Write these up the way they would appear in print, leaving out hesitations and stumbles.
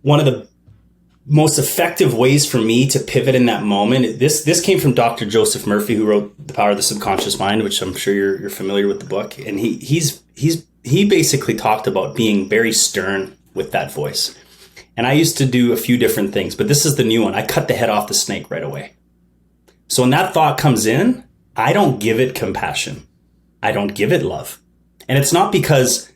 one of the most effective ways for me to pivot in that moment, this came from Dr. Joseph Murphy, who wrote The Power of the Subconscious Mind, which I'm sure you're familiar with the book. And he basically talked about being very stern with that voice. And I used to do a few different things, but this is the new one. I cut the head off the snake right away. So when that thought comes in, I don't give it compassion. I don't give it love. And it's not because,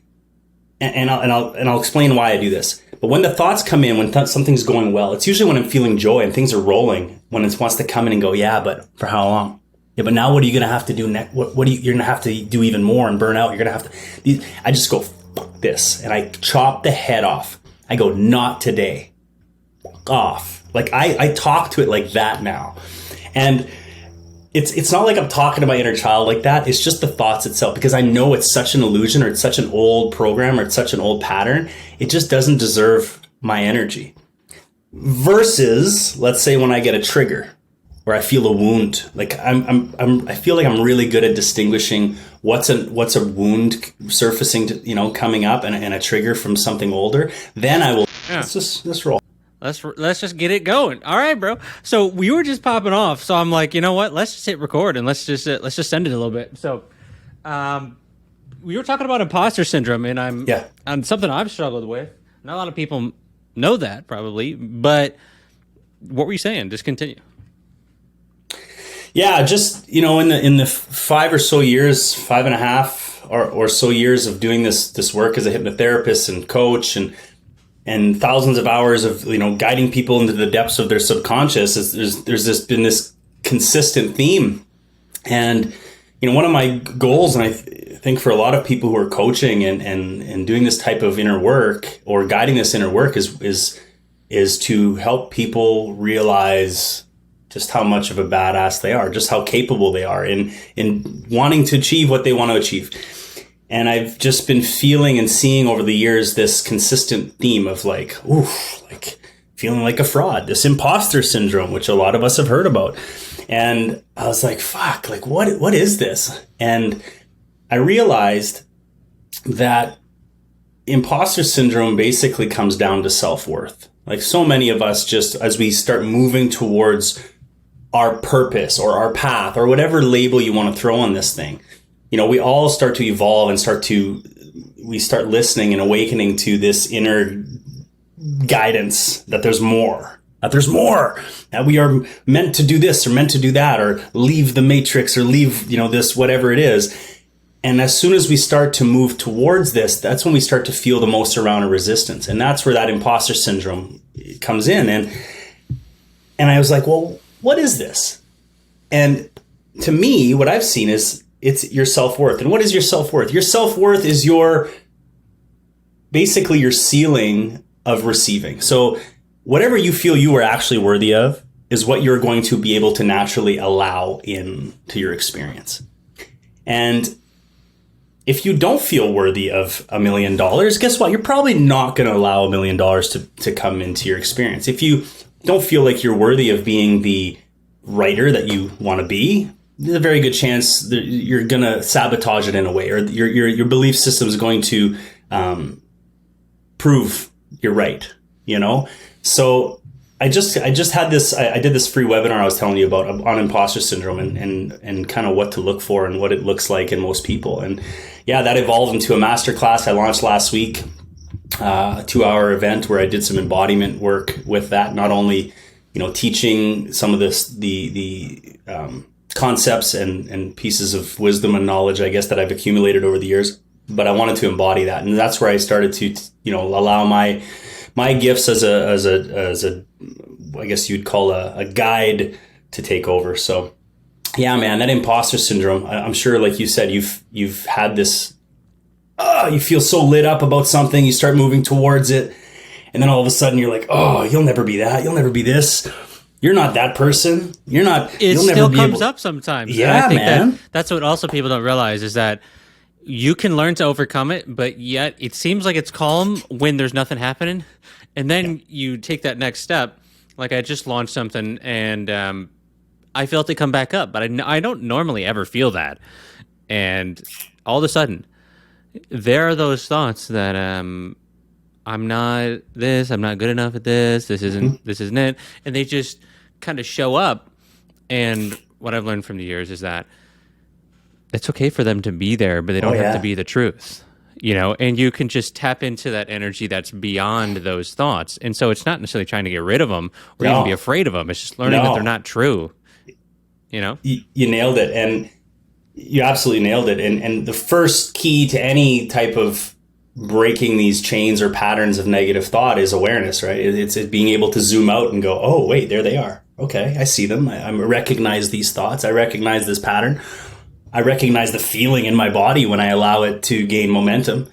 and I'll explain why I do this. But when the thoughts come in, when something's going well, it's usually when I'm feeling joy and things are rolling, when it wants to come in and go, yeah, but for how long? Yeah, but now what are you going to have to do next? You're going to have to do even more and burn out. You're going to have to, I just go, fuck this. And I chop the head off. I go, not today. Fuck off. Like I talk to it like that now. And it's not like I'm talking to my inner child like that. It's just the thoughts itself, because I know it's such an illusion, or it's such an old program, or it's such an old pattern. It just doesn't deserve my energy. Versus, let's say when I get a trigger or I feel a wound, like I feel like I'm really good at distinguishing what's a wound surfacing to, coming up and a trigger from something older. Then I will, let's roll. Let's just get it going. All right, bro. So we were just popping off. So I'm like, you know what? Let's just hit record and let's just send it a little bit. So, we were talking about imposter syndrome, and on something I've struggled with. Not a lot of people know that probably, but what were you saying? Just continue. Yeah, just in the 5 or so years, 5.5 or so years of doing this work as a hypnotherapist and coach, and thousands of hours of guiding people into the depths of their subconscious, there's been this consistent theme. And one of my goals, and I think for a lot of people who are coaching and doing this type of inner work or guiding this inner work, is to help people realize just how much of a badass they are, just how capable they are in wanting to achieve what they want to achieve. And I've just been feeling and seeing over the years this consistent theme of feeling like a fraud, this imposter syndrome, which a lot of us have heard about. And I was like, fuck, what is this? And I realized that imposter syndrome basically comes down to self-worth. Like so many of us, just as we start moving towards our purpose or our path or whatever label you want to throw on this thing, we all start to evolve and we start listening and awakening to this inner guidance that there's more, that we are meant to do this or meant to do that, or leave the matrix or leave, this, whatever it is. And as soon as we start to move towards this, that's when we start to feel the most amount of resistance. And that's where that imposter syndrome comes in. And I was like, well, what is this? And to me, what I've seen is it's your self-worth. And what is your self-worth? Your self-worth is basically your ceiling of receiving. So whatever you feel you are actually worthy of is what you're going to be able to naturally allow into your experience. And if you don't feel worthy of $1 million, guess what? You're probably not going to allow $1 million to come into your experience. If you don't feel like you're worthy of being the writer that you want to be, there's a very good chance that you're going to sabotage it in a way, or your belief system is going to prove you're right, So I just had this, I did this free webinar I was telling you about on imposter syndrome and kind of what to look for and what it looks like in most people. And yeah, that evolved into a masterclass I launched last week, a 2-hour event where I did some embodiment work with that. Not only, teaching some of the concepts and pieces of wisdom and knowledge, I guess, that I've accumulated over the years, but I wanted to embody that. And that's where I started to, allow my gifts as a, I guess you'd call a guide to take over. So yeah, man, that imposter syndrome, I'm sure, like you said, you've had this, you feel so lit up about something, you start moving towards it. And then all of a sudden you're like, oh, you'll never be that. You'll never be this. You're not that person. You're not. It still comes up sometimes. Yeah, I think man. That's what also people don't realize is that you can learn to overcome it, but yet it seems like it's calm when there's nothing happening. And then you take that next step. Like I just launched something and I felt it come back up, but I don't normally ever feel that. And all of a sudden, there are those thoughts that I'm not this, I'm not good enough at this, this isn't it. And they just kind of show up. And what I've learned from the years is that it's okay for them to be there, but they don't have to be the truth. And you can just tap into that energy that's beyond those thoughts. And so it's not necessarily trying to get rid of them or even be afraid of them. It's just learning that they're not true. You nailed it. And you absolutely nailed it. And the first key to any type of breaking these chains or patterns of negative thought is awareness, right? It's being able to zoom out and go, oh, wait, there they are. Okay, I see them. I recognize these thoughts. I recognize this pattern. I recognize the feeling in my body when I allow it to gain momentum.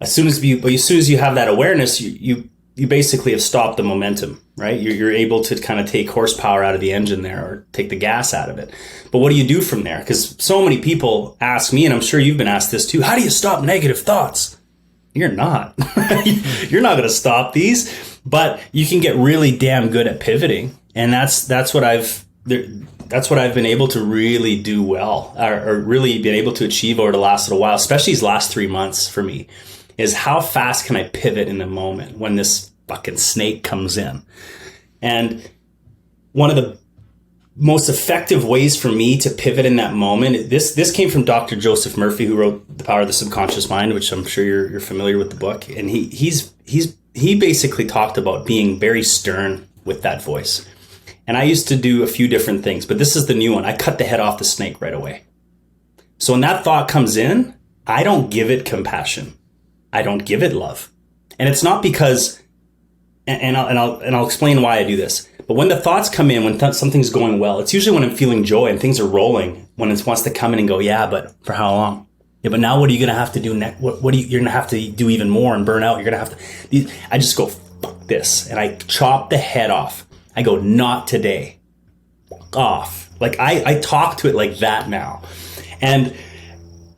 As soon as you have that awareness, you basically have stopped the momentum, right? You're able to kind of take horsepower out of the engine there, or take the gas out of it. But what do you do from there? Because so many people ask me, and I'm sure you've been asked this too, how do you stop negative thoughts? You're not. You're not going to stop these, but you can get really damn good at pivoting. And that's what I've been able to really do well, or really been able to achieve over the last little while, especially these last 3 months for me, is how fast can I pivot in the moment when this fucking snake comes in. And one of the most effective ways for me to pivot in that moment, this came from Dr. Joseph Murphy, who wrote The Power of the Subconscious Mind, which I'm sure you're familiar with the book. And he basically talked about being very stern with that voice. And I used to do a few different things, but this is the new one. I cut the head off the snake right away. So when that thought comes in, I don't give it compassion. I don't give it love. And it's not because, and I'll explain why I do this. But when the thoughts come in, when something's going well, it's usually when I'm feeling joy and things are rolling, when it wants to come in and go, yeah, but for how long? Yeah, but now what are you going to have to do next? You're going to have to do even more and burn out. You're going to have to, I just go, fuck this. And I chop the head off. I go, not today. Fuck off. Like I talk to it like that now. And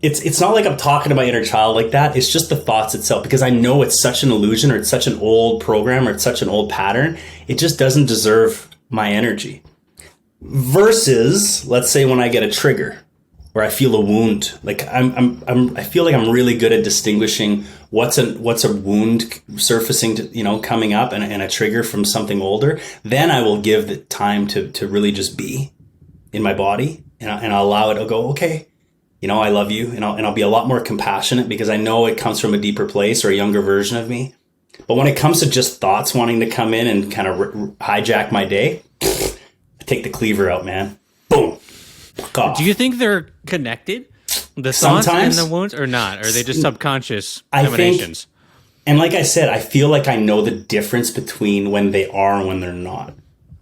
it's not like I'm talking to my inner child like that. It's just the thoughts itself, because I know it's such an illusion, or it's such an old program, or it's such an old pattern. It just doesn't deserve my energy. Versus, let's say when I get a trigger or I feel a wound, like I feel like I'm really good at distinguishing what's a wound surfacing to, coming up and a trigger from something older. Then I will give the time to really just be in my body, and I'll allow it. I'll go, okay, I love you, and I'll be a lot more compassionate, because I know it comes from a deeper place or a younger version of me. But when it comes to just thoughts wanting to come in and kind of hijack my day, I take the cleaver out, man. Boom. Fuck off. Do you think they're connected? The thoughts and the wounds, or not? Or are they just subconscious emanations? And like I said, I feel like I know the difference between when they are and when they're not.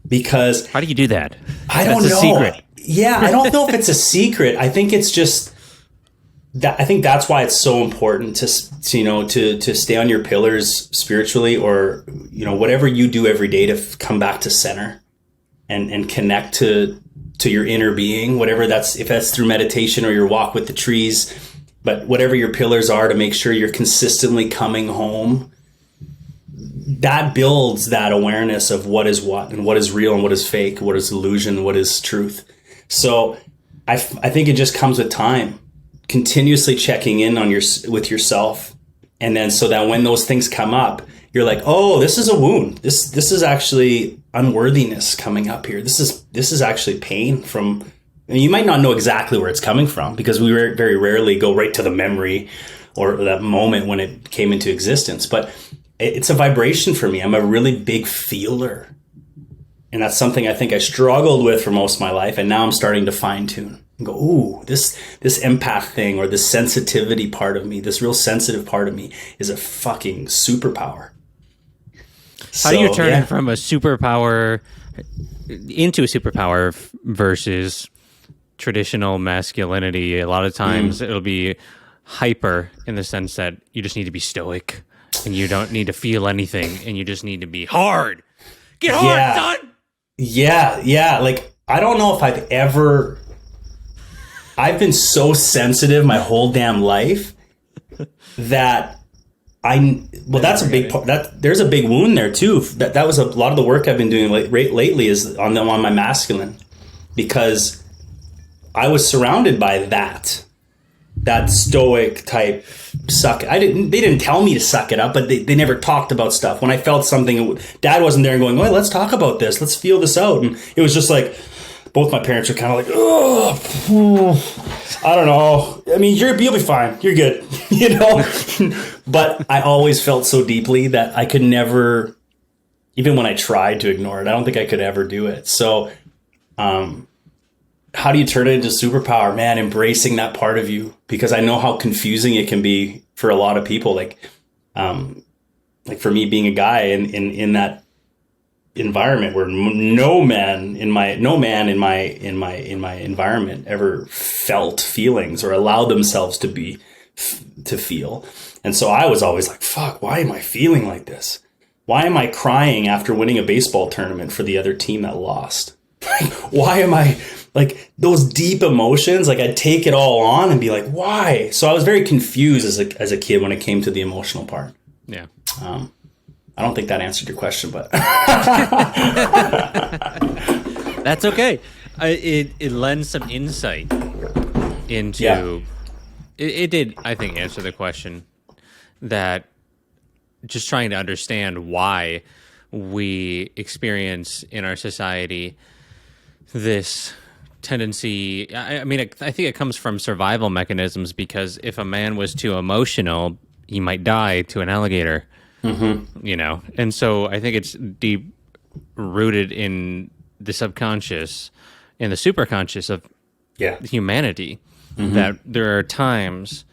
Because how do you do that? I don't know. Secret. Yeah, I don't know if it's a secret. I think it's just that. I think that's why it's so important to stay on your pillars spiritually, or whatever you do every day to come back to center and connect to your inner being, whatever that's, if that's through meditation or your walk with the trees, but whatever your pillars are, to make sure you're consistently coming home. That builds that awareness of what is what, and what is real and what is fake, what is illusion, what is truth. So I think it just comes with time, continuously checking in on with yourself. And then so that when those things come up, you're like, oh, this is a wound. This is actually unworthiness coming up here. This is actually pain from, and you might not know exactly where it's coming from, because we very rarely go right to the memory or that moment when it came into existence. But it's a vibration for me. I'm a really big feeler. And that's something I think I struggled with for most of my life. And now I'm starting to fine tune and go, ooh, this empath thing, or this sensitivity part of me, this real sensitive part of me, is a fucking superpower. How do you turn it from a superpower into a superpower versus traditional masculinity? A lot of times it'll be hyper in the sense that you just need to be stoic and you don't need to feel anything and you just need to be hard. Get hard, son! Yeah. Like, I don't know if I've been so sensitive my whole damn life that that's a big part. There's a big wound there too. That was a lot of the work I've been doing lately is on my masculine, because I was surrounded by that. that stoic type they didn't tell me to suck it up, but they never talked about stuff. When I felt something, Dad wasn't there and going, "Oh, let's talk about this. Let's feel this out." And it was just like, both my parents were kind of like, "Oh, I don't know. I mean, you'll be fine. You're good," But I always felt so deeply that I could never, even when I tried to ignore it, I don't think I could ever do it. So, how do you turn it into superpower? Man, embracing that part of you, because I know how confusing it can be for a lot of people. Like for me, being a guy in that environment where no man in my environment ever felt feelings or allowed themselves to feel. And so I was always like, fuck, why am I feeling like this? Why am I crying after winning a baseball tournament for the other team that lost? Why am I like those deep emotions? Like I'd take it all on and be like, why? So I was very confused as a kid when it came to the emotional part. Yeah. I don't think that answered your question, but that's okay. It lends some insight into. Yeah. It did, I think, answer the question. That just trying to understand why we experience in our society this tendency. I mean, I think it comes from survival mechanisms, because if a man was too emotional, he might die to an alligator. Mm-hmm. And so I think it's deep rooted in the subconscious, in the superconscious of humanity, that there are times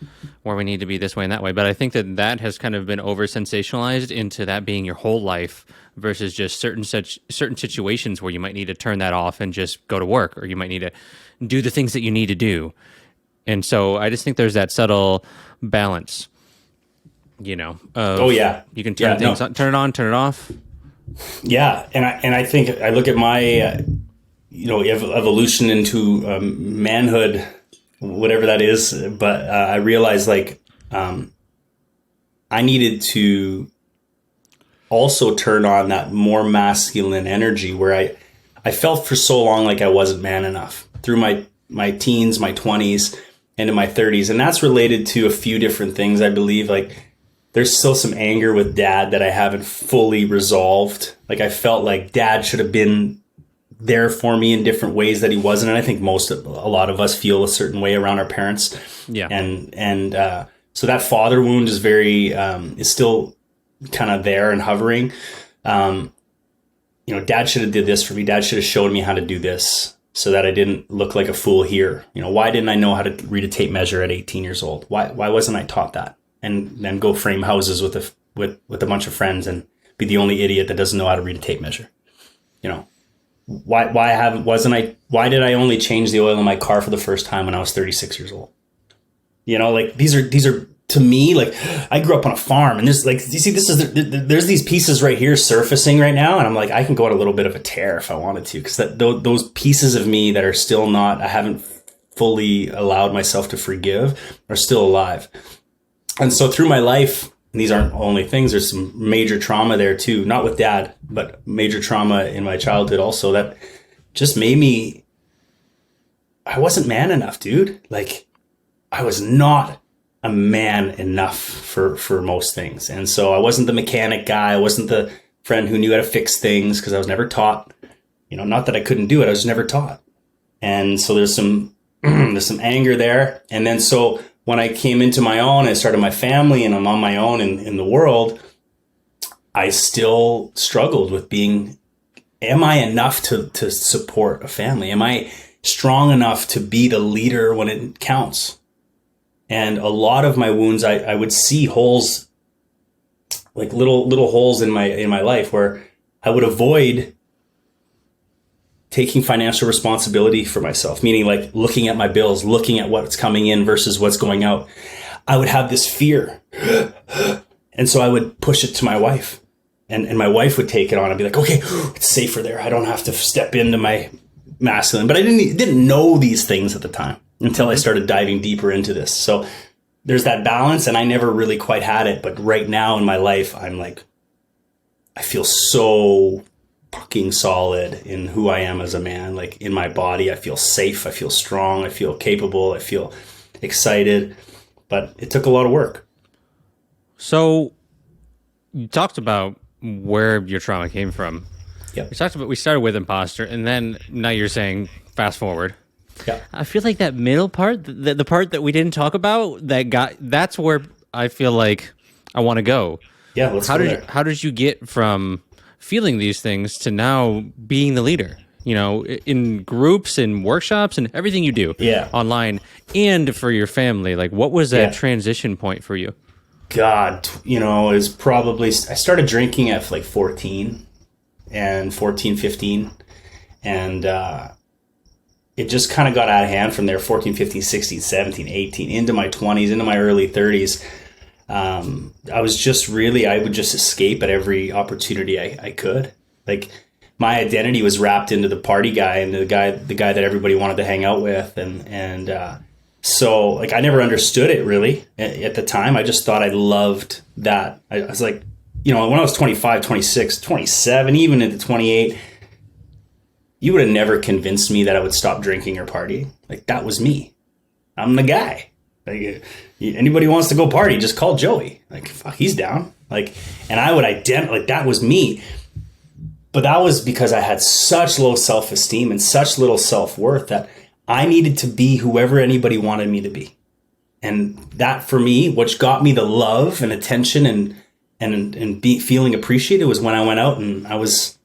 where we need to be this way and that way. But I think that has kind of been over sensationalized into that being your whole life versus just certain situations where you might need to turn that off and just go to work, or you might need to do the things that you need to do. And so I just think there's that subtle balance. You can turn things on, turn it on, turn it off. Yeah, and I think I look at my evolution into manhood, whatever that is, but I realized I needed to also turn on that more masculine energy, where I felt for so long like I wasn't man enough through my teens, my 20s, into my 30s, and that's related to a few different things. I believe there's still some anger with Dad that I haven't fully resolved. Like I felt like Dad should have been there for me in different ways that he wasn't. And I think a lot of us feel a certain way around our parents. Yeah. And so that father wound is is still kind of there and hovering. Dad should have did this for me. Dad should have showed me how to do this so that I didn't look like a fool here. Why didn't I know how to read a tape measure at 18 years old? Why wasn't I taught that? And then go frame houses with a bunch of friends and be the only idiot that doesn't know how to read a tape measure. Why did I only change the oil in my car for the first time when I was 36 years old? These are to me, I grew up on a farm, and there's you see, there's these pieces right here surfacing right now, and I'm like, I can go on a little bit of a tear if I wanted to, because those pieces of me that are still I haven't fully allowed myself to forgive, are still alive. And so through my life, and these aren't only things, there's some major trauma there too, not with Dad, but major trauma in my childhood also, that just made I wasn't man enough, dude. I was not a man enough for most things. And so I wasn't the mechanic guy. I wasn't the friend who knew how to fix things, because I was never taught. Not that I couldn't do it, I was never taught. And so there's some anger there. And then so when I came into my own, I started my family, and I'm on my own in the world, I still struggled with am I enough to support a family? Am I strong enough to be the leader when it counts? And a lot of my wounds, I would see holes, like little holes in my life, where I would avoid taking financial responsibility for myself, meaning looking at my bills, looking at what's coming in versus what's going out. I would have this fear. And so I would push it to my wife, and my wife would take it on and be like, okay, it's safer there. I don't have to step into my masculine. But I didn't know these things at the time until I started diving deeper into this. So there's that balance, and I never really quite had it. But right now in my life, I feel so fucking solid in who I am as a man. In my body, I feel safe, I feel strong, I feel capable, I feel excited, but it took a lot of work. So you talked about where your trauma came from. Yep. We started with imposter, and then now you're saying fast forward. Yeah. I feel like that middle part, the part that we didn't talk about, that's where I feel like I want to go. Yeah, let's go there. How did you get from feeling these things to now being the leader? You know, in groups and workshops and everything you do online and for your family. Like, what was that transition point for you? God, you know, is probably, I started drinking at like 14, 15. And it just kind of got out of hand from there, 14, 15, 16, 17, 18, into my 20s, into my early 30s. I would just escape at every opportunity I could. Like, my identity was wrapped into the party guy and the guy that everybody wanted to hang out with. So like, I never understood it really at the time. I just thought I loved that. I was like, you know, when I was 25, 26, 27, even into 28, you would have never convinced me that I would stop drinking or partying. Like, that was me. I'm the guy. Like, anybody wants to go party, just call Joey. Like, fuck, he's down. Like, and I would identify, like, that was me. But that was because I had such low self-esteem and such little self-worth that I needed to be whoever anybody wanted me to be. And that, for me, which got me the love and attention and feeling appreciated, was when I went out and I was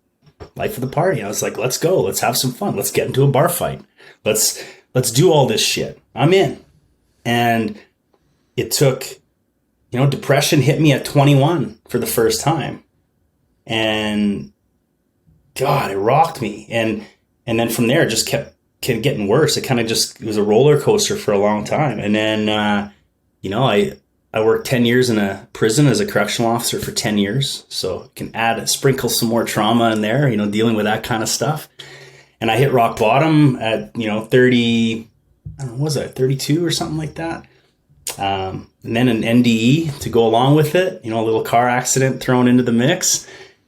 life of the party. I was like, let's go. Let's have some fun. Let's get into a bar fight. Let's do all this shit. I'm in. And it took, you know, depression hit me at 21 for the first time. And God, it rocked me. And then from there, it just kept getting worse. It was a roller coaster for a long time. And then, you know, I worked 10 years in a prison as a correctional officer for 10 years. So you can sprinkle some more trauma in there, you know, dealing with that kind of stuff. And I hit rock bottom at, you know, 30, I don't know, what was I, 32 or something like that. And then an NDE to go along with it, you know, a little car accident thrown into the mix.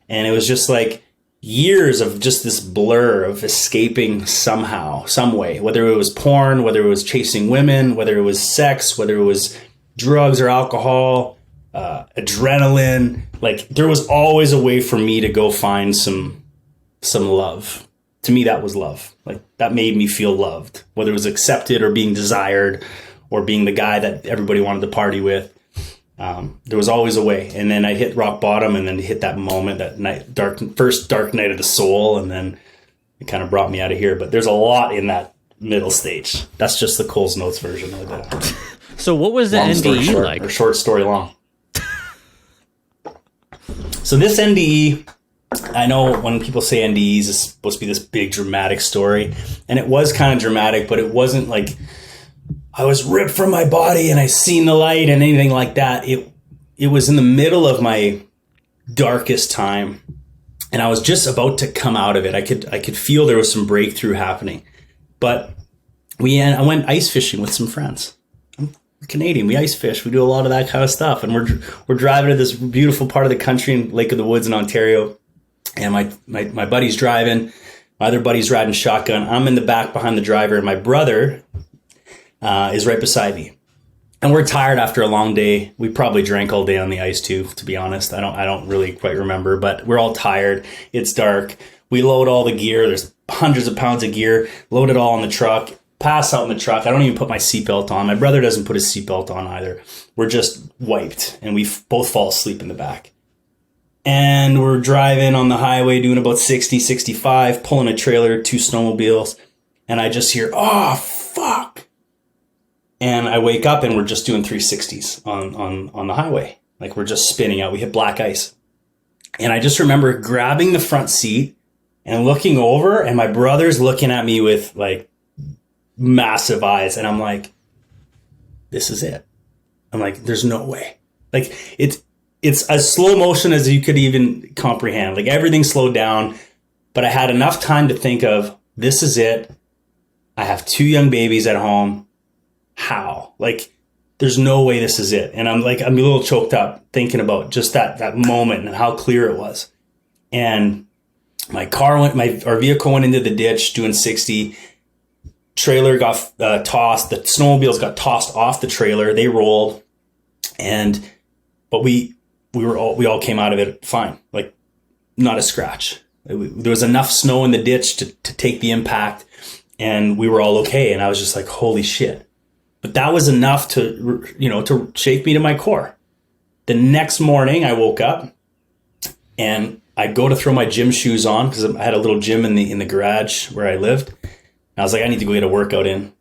And it was just like years of just this blur of escaping somehow, some way, whether it was porn, whether it was chasing women, whether it was sex, whether it was drugs or alcohol, adrenaline. Like, there was always a way for me to go find some love. To me, that was love. Like, that made me feel loved, whether it was accepted or being desired or being the guy that everybody wanted to party with. There was always a way. And then I hit rock bottom, and then hit that moment, that night, first dark night of the soul. And then it kind of brought me out of here. But there's a lot in that middle stage. That's just the Coles Notes version of that. So what was the NDE like? Or short story long. So this NDE, I know when people say NDEs, it's supposed to be this big dramatic story. And it was kind of dramatic, but it wasn't like I was ripped from my body and I seen the light and anything like that. It was in the middle of my darkest time, and I was just about to come out of it. I could feel there was some breakthrough happening. But I went ice fishing with some friends. I'm Canadian. We ice fish. We do a lot of that kind of stuff. And we're driving to this beautiful part of the country in Lake of the Woods in Ontario. And my buddy's driving. My other buddy's riding shotgun. I'm in the back behind the driver, and my brother is right beside me. And we're tired after a long day. We probably drank all day on the ice too, to be honest. I don't really quite remember, but we're all tired. It's dark. We load all the gear. There's hundreds of pounds of gear. Load it all in the truck. Pass out in the truck. I don't even put my seatbelt on. My brother doesn't put his seatbelt on either. We're just wiped, and we both fall asleep in the back. And we're driving on the highway doing about 60, 65, pulling a trailer, 2 snowmobiles. And I just hear, oh, fuck. And I wake up, and we're just doing 360s on the highway. Like, we're just spinning out. We hit black ice. And I just remember grabbing the front seat and looking over, and my brother's looking at me with like massive eyes. And I'm like, this is it. I'm like, there's no way. Like, it's as slow motion as you could even comprehend. Like, everything slowed down, but I had enough time to think of, this is it. I have 2 young babies at home. How? Like, there's no way this is it. And I'm a little choked up thinking about just that moment and how clear it was. And our vehicle went into the ditch doing 60, trailer got tossed. The snowmobiles got tossed off the trailer. They rolled, but we all came out of it fine, like not a scratch. There was enough snow in the ditch to take the impact, and we were all okay. And I was just like, holy shit. But that was enough to shake me to my core. The next morning I woke up and I go to throw my gym shoes on because I had a little gym in the garage where I lived. And I was like, I need to go get a workout in.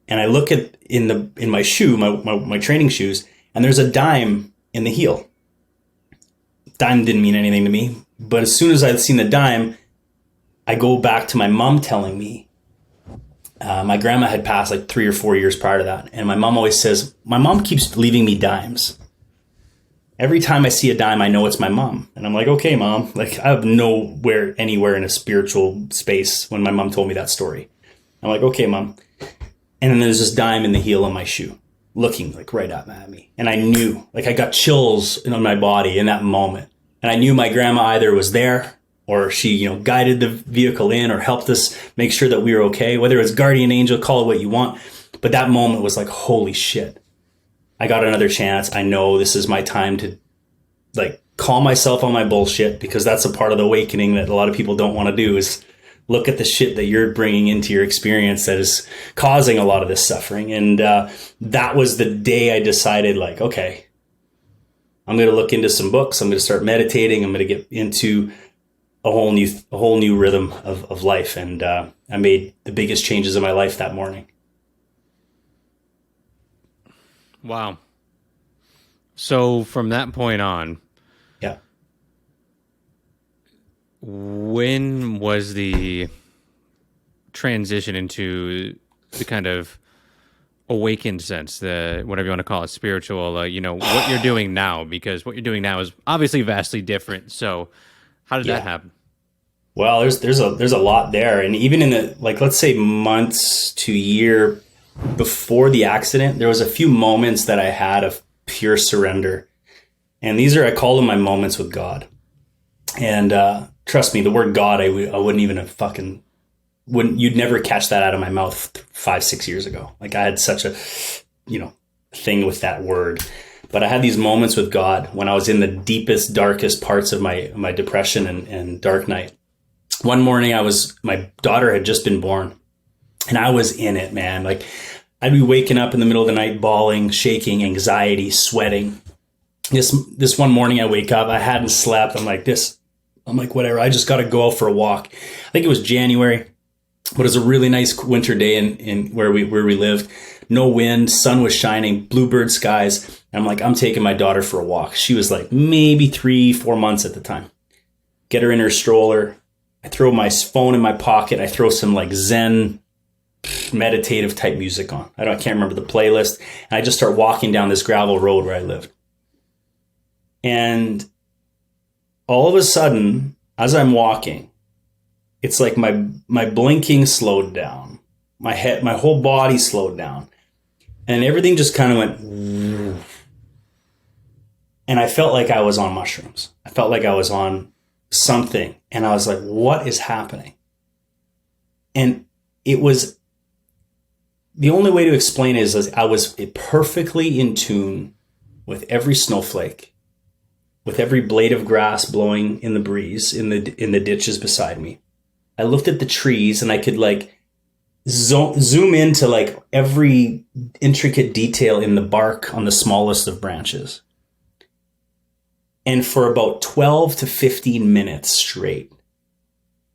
And I look in my shoe, my training shoes, and there's a dime in the heel. Dime didn't mean anything to me. But as soon as I'd seen the dime, I go back to my mom telling me, my grandma had passed like 3 or 4 years prior to that. And my mom always says, my mom keeps leaving me dimes. Every time I see a dime, I know it's my mom. And I'm like, okay, mom. Like, I have anywhere in a spiritual space when my mom told me that story. I'm like, okay, mom. And then there's this dime in the heel of my shoe, looking like right at me. And I knew, like, I got chills in my body in that moment. And I knew my grandma either was there or she, guided the vehicle in or helped us make sure that we were okay. Whether it's guardian angel, call it what you want. But that moment was like, holy shit. I got another chance. I know this is my time to like call myself on my bullshit, because that's a part of the awakening that a lot of people don't want to do, is look at the shit that you're bringing into your experience that is causing a lot of this suffering. And that was the day I decided, like, okay, I'm going to look into some books. I'm going to start meditating. I'm going to get into a whole new rhythm of life. And I made the biggest changes in my life that morning. Wow. So from that point on, yeah. When was the transition into the kind of awakened sense, the whatever you want to call it, spiritual, what you're doing now? Because what you're doing now is obviously vastly different. So how did that happen? Well, there's a lot there. And even in the, like, let's say months to year before the accident, there was a few moments that I had of pure surrender. And these are, I call them my moments with God. And trust me, the word God, I wouldn't even have you'd never catch that out of my mouth 5-6 years ago. Like, I had such a, thing with that word. But I had these moments with God when I was in the deepest, darkest parts of my depression and dark night. One morning my daughter had just been born, and I was in it, man. Like, I'd be waking up in the middle of the night, bawling, shaking, anxiety, sweating. This one morning I wake up, I hadn't slept. I'm like, whatever. I just got to go out for a walk. I think it was January, but it was a really nice winter day in where we lived. No wind, sun was shining, bluebird skies. And I'm like, I'm taking my daughter for a walk. She was like maybe 3-4 months at the time. Get her in her stroller. I throw my phone in my pocket. I throw some like Zen meditative type music on. I can't remember the playlist. And I just start walking down this gravel road where I lived. And all of a sudden, as I'm walking, it's like my blinking slowed down. My whole body slowed down. And everything just kind of went. And I felt like I was on mushrooms. I felt like I was on something. And I was like, what is happening? And it was, the only way to explain it is I was perfectly in tune with every snowflake, with every blade of grass blowing in the breeze in the ditches beside me. I looked at the trees and I could like zoom into like every intricate detail in the bark on the smallest of branches. And for about 12 to 15 minutes straight,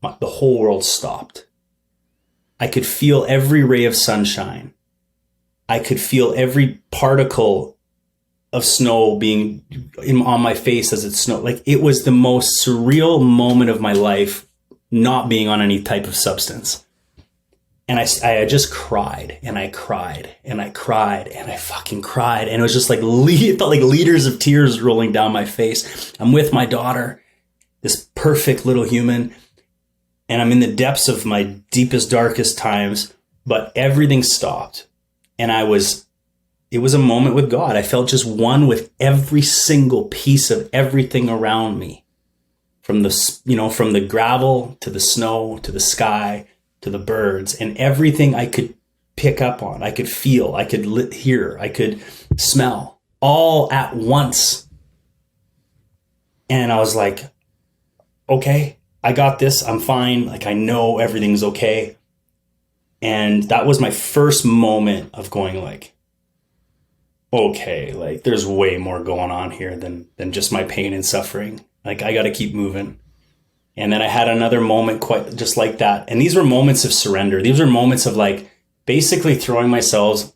the whole world stopped. I could feel every ray of sunshine. I could feel every particle of snow being on my face as it snowed. Like, it was the most surreal moment of my life, not being on any type of substance. And I just cried and I cried and I cried and I fucking cried. And it was just like, it felt like liters of tears rolling down my face. I'm with my daughter, this perfect little human. And I'm in the depths of my deepest, darkest times, but everything stopped. And it was a moment with God. I felt just one with every single piece of everything around me. From the gravel to the snow, to the sky, to the birds, and everything I could pick up on, I could feel, I could hear, I could smell all at once. And I was like, okay, I got this. I'm fine. Like, I know everything's okay. And that was my first moment of going like, okay, like there's way more going on here than just my pain and suffering. Like, I got to keep moving. And then I had another moment quite just like that. And these were moments of surrender. These were moments of like basically throwing myself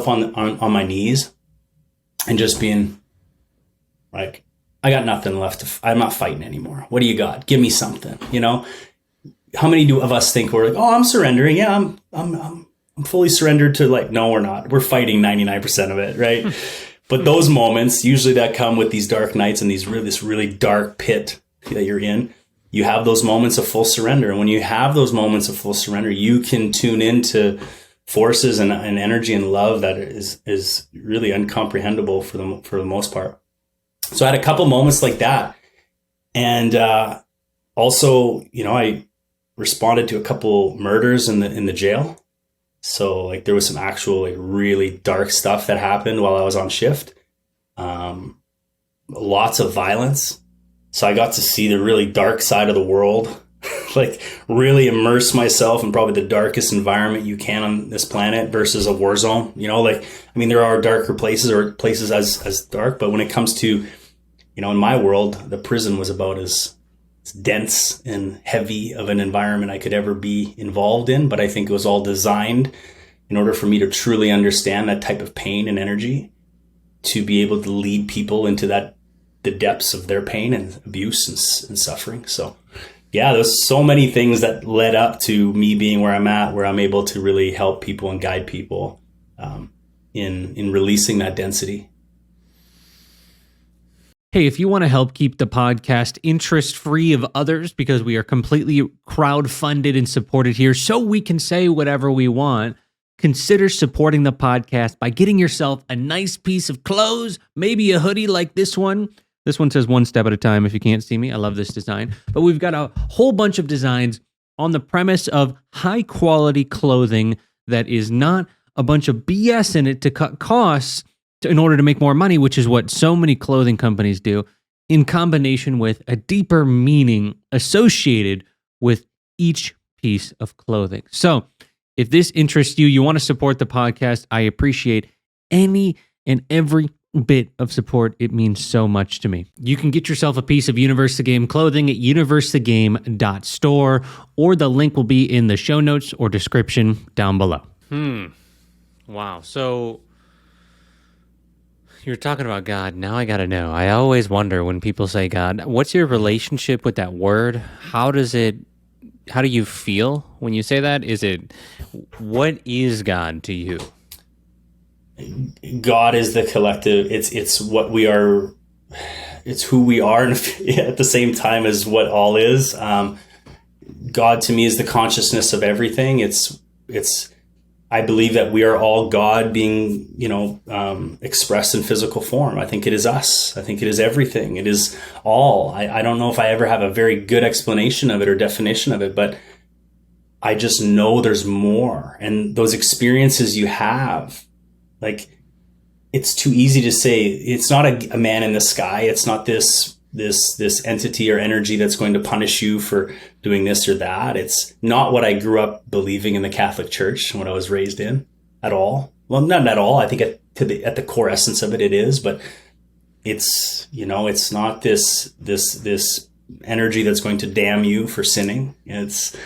on my knees and just being like, I got nothing left. I'm not fighting anymore. What do you got? Give me something. You know, how many of us think we're like, oh, I'm surrendering. Yeah, I'm fully surrendered to, like, no, we're not. We're fighting 99% of it, right? But those moments, usually that come with these dark nights and this really dark pit that you're in. You have those moments of full surrender. And when you have those moments of full surrender, you can tune into forces and energy and love that is really incomprehensible for the most part. So I had a couple moments like that. And also, you know, I responded to a couple murders in the jail. So like there was some actual like really dark stuff that happened while I was on shift. Lots of violence. So I got to see the really dark side of the world, like really immerse myself in probably the darkest environment you can on this planet versus a war zone. You know, like, I mean, there are darker places or places as dark, but when it comes to, you know, in my world, the prison was about as dense and heavy of an environment I could ever be involved in. But I think it was all designed in order for me to truly understand that type of pain and energy, to be able to lead people into the depths of their pain and abuse and suffering. So yeah, there's so many things that led up to me being where I'm at, where I'm able to really help people and guide people in releasing that density. Hey, if you want to help keep the podcast interest-free of others, because we are completely crowd-funded and supported here so we can say whatever we want, consider supporting the podcast by getting yourself a nice piece of clothes, maybe a hoodie like this one. This one says one step at a time if you can't see me. I love this design. But we've got a whole bunch of designs on the premise of high-quality clothing that is not a bunch of BS in it to cut costs in order to make more money, which is what so many clothing companies do, in combination with a deeper meaning associated with each piece of clothing. So if this interests you, you want to support the podcast, I appreciate any and every bit of support. It means so much to me. You can get yourself a piece of Universe the Game clothing at universethegame.store, or the link will be in the show notes or description down below. Wow. So you're talking about God. Now I got to know. I always wonder when people say God, what's your relationship with that word? How do you feel when you say that? What is God to you? God is the collective. It's what we are. It's who we are, and at the same time as what all is. God to me is the consciousness of everything. It's. I believe that we are all God being, expressed in physical form. I think it is us. I think it is everything. It is all. I don't know if I ever have a very good explanation of it or definition of it, but I just know there's more. And those experiences you have, like, it's too easy to say. It's not a man in the sky. It's not this entity or energy that's going to punish you for doing this or that. It's not what I grew up believing in the Catholic Church, what I was raised in at all. Well, not at all. I think at the core essence of it is, but it's, it's not this energy that's going to damn you for sinning. It's,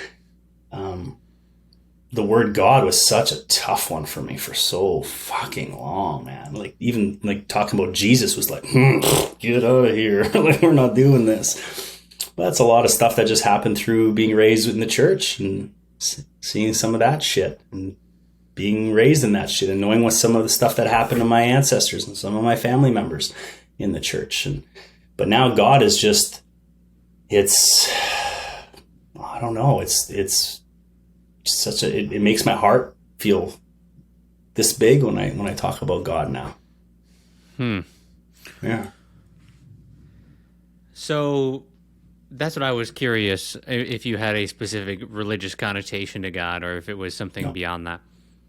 the word God was such a tough one for me for so fucking long, man. Like, even like talking about Jesus was like, get out of here. Like, we're not doing this. But that's a lot of stuff that just happened through being raised in the church and seeing some of that shit and being raised in that shit and knowing what some of the stuff that happened to my ancestors and some of my family members in the church. But now God is just, I don't know. It's it makes my heart feel this big when I talk about God now. Yeah. So that's what I was curious, if you had a specific religious connotation to God or if it was something beyond that.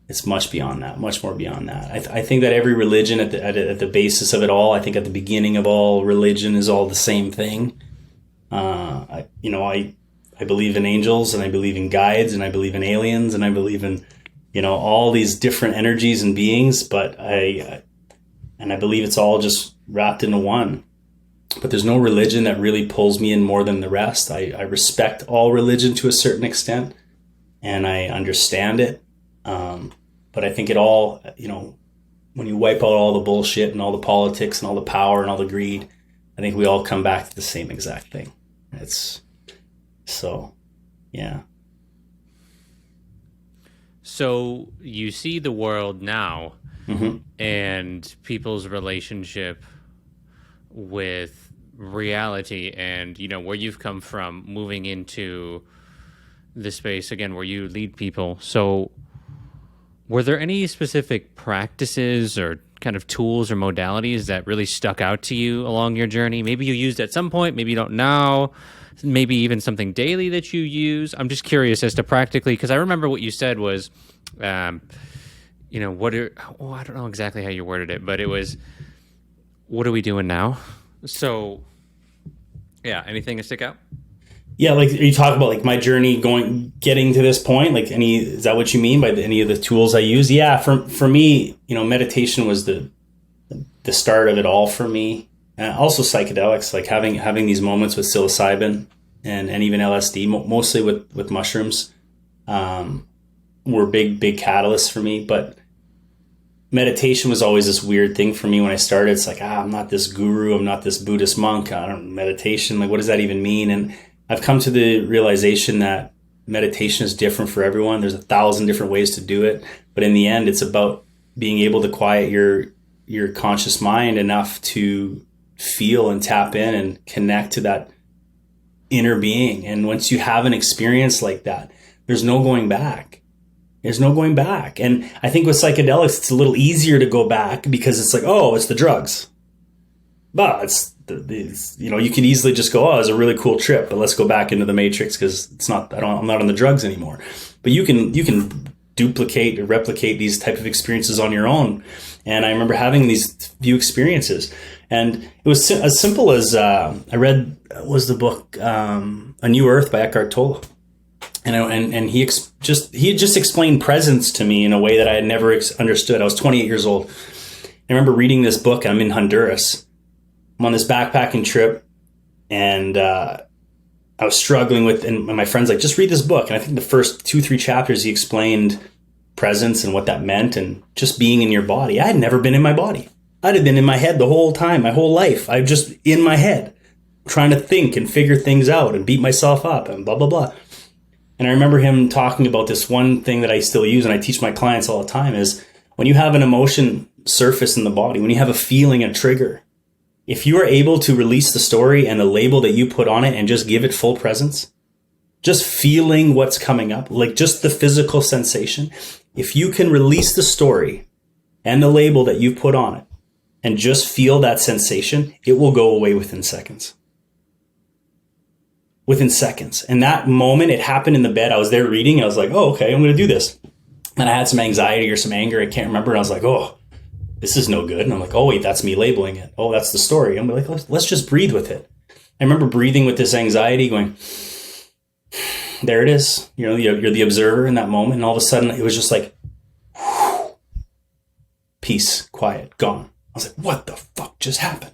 It's much beyond that, much more beyond that. I think that every religion at the basis of it all, I think at the beginning of all religion is all the same thing. I believe in angels, and I believe in guides, and I believe in aliens, and I believe in, all these different energies and beings, but I believe it's all just wrapped into one. But there's no religion that really pulls me in more than the rest. I respect all religion to a certain extent, and I understand it. But I think it all, when you wipe out all the bullshit and all the politics and all the power and all the greed, I think we all come back to the same exact thing. Yeah. So you see the world now, Mm-hmm. and people's relationship with reality, and where you've come from, moving into the space again where you lead people. So were there any specific practices or kind of tools or modalities that really stuck out to you along your journey? Maybe you used at some point, maybe you don't now, maybe even something daily that you use. I'm just curious as to practically, because I remember what you said was, I don't know exactly how you worded it, but it was, what are we doing now? So yeah, anything to stick out? Yeah, like you talk about like my journey getting to this point. Like is that what you mean by any of the tools I use? Yeah, for me, meditation was the start of it all for me. And also psychedelics, like having these moments with psilocybin and even LSD, mostly with mushrooms, were big catalysts for me. But meditation was always this weird thing for me when I started. It's like, I'm not this guru, I'm not this Buddhist monk. I don't meditation. Like, what does that even mean? And I've come to the realization that meditation is different for everyone. There's 1,000 different ways to do it. But in the end, it's about being able to quiet your conscious mind enough to feel and tap in and connect to that inner being. And once you have an experience like that, there's no going back. There's no going back. And I think with psychedelics, it's a little easier to go back because it's like, it's the drugs. But you can easily just go, it was a really cool trip, but let's go back into the matrix because I'm not on the drugs anymore. But you can duplicate or replicate these type of experiences on your own. And I remember having these few experiences, and it was as simple as I read was the book A New Earth by Eckhart Tolle, and he had just explained presence to me in a way that I had never understood. I was 28 years old. I remember reading this book. I'm in Honduras. I'm on this backpacking trip, and I was struggling with, and my friend's like, just read this book. And I think the first 2-3 chapters, he explained presence and what that meant and just being in your body. I had never been in my body. I'd have been in my head the whole time, my whole life. I just in my head, trying to think and figure things out and beat myself up and blah, blah, blah. And I remember him talking about this one thing that I still use and I teach my clients all the time is when you have an emotion surface in the body, when you have a feeling, a trigger, if you are able to release the story and the label that you put on it and just give it full presence, just feeling what's coming up, like just the physical sensation, if you can release the story and the label that you put on it and just feel that sensation, it will go away within seconds. Within seconds. And that moment, it happened in the bed. I was there reading. I was like, okay, I'm going to do this. And I had some anxiety or some anger. I can't remember. And I was like, this is no good. And I'm like, wait, that's me labeling it. That's the story. I'm like, let's just breathe with it. I remember breathing with this anxiety going, there it is. You're the observer in that moment. And all of a sudden it was just like, peace, quiet, gone. I was like, what the fuck just happened?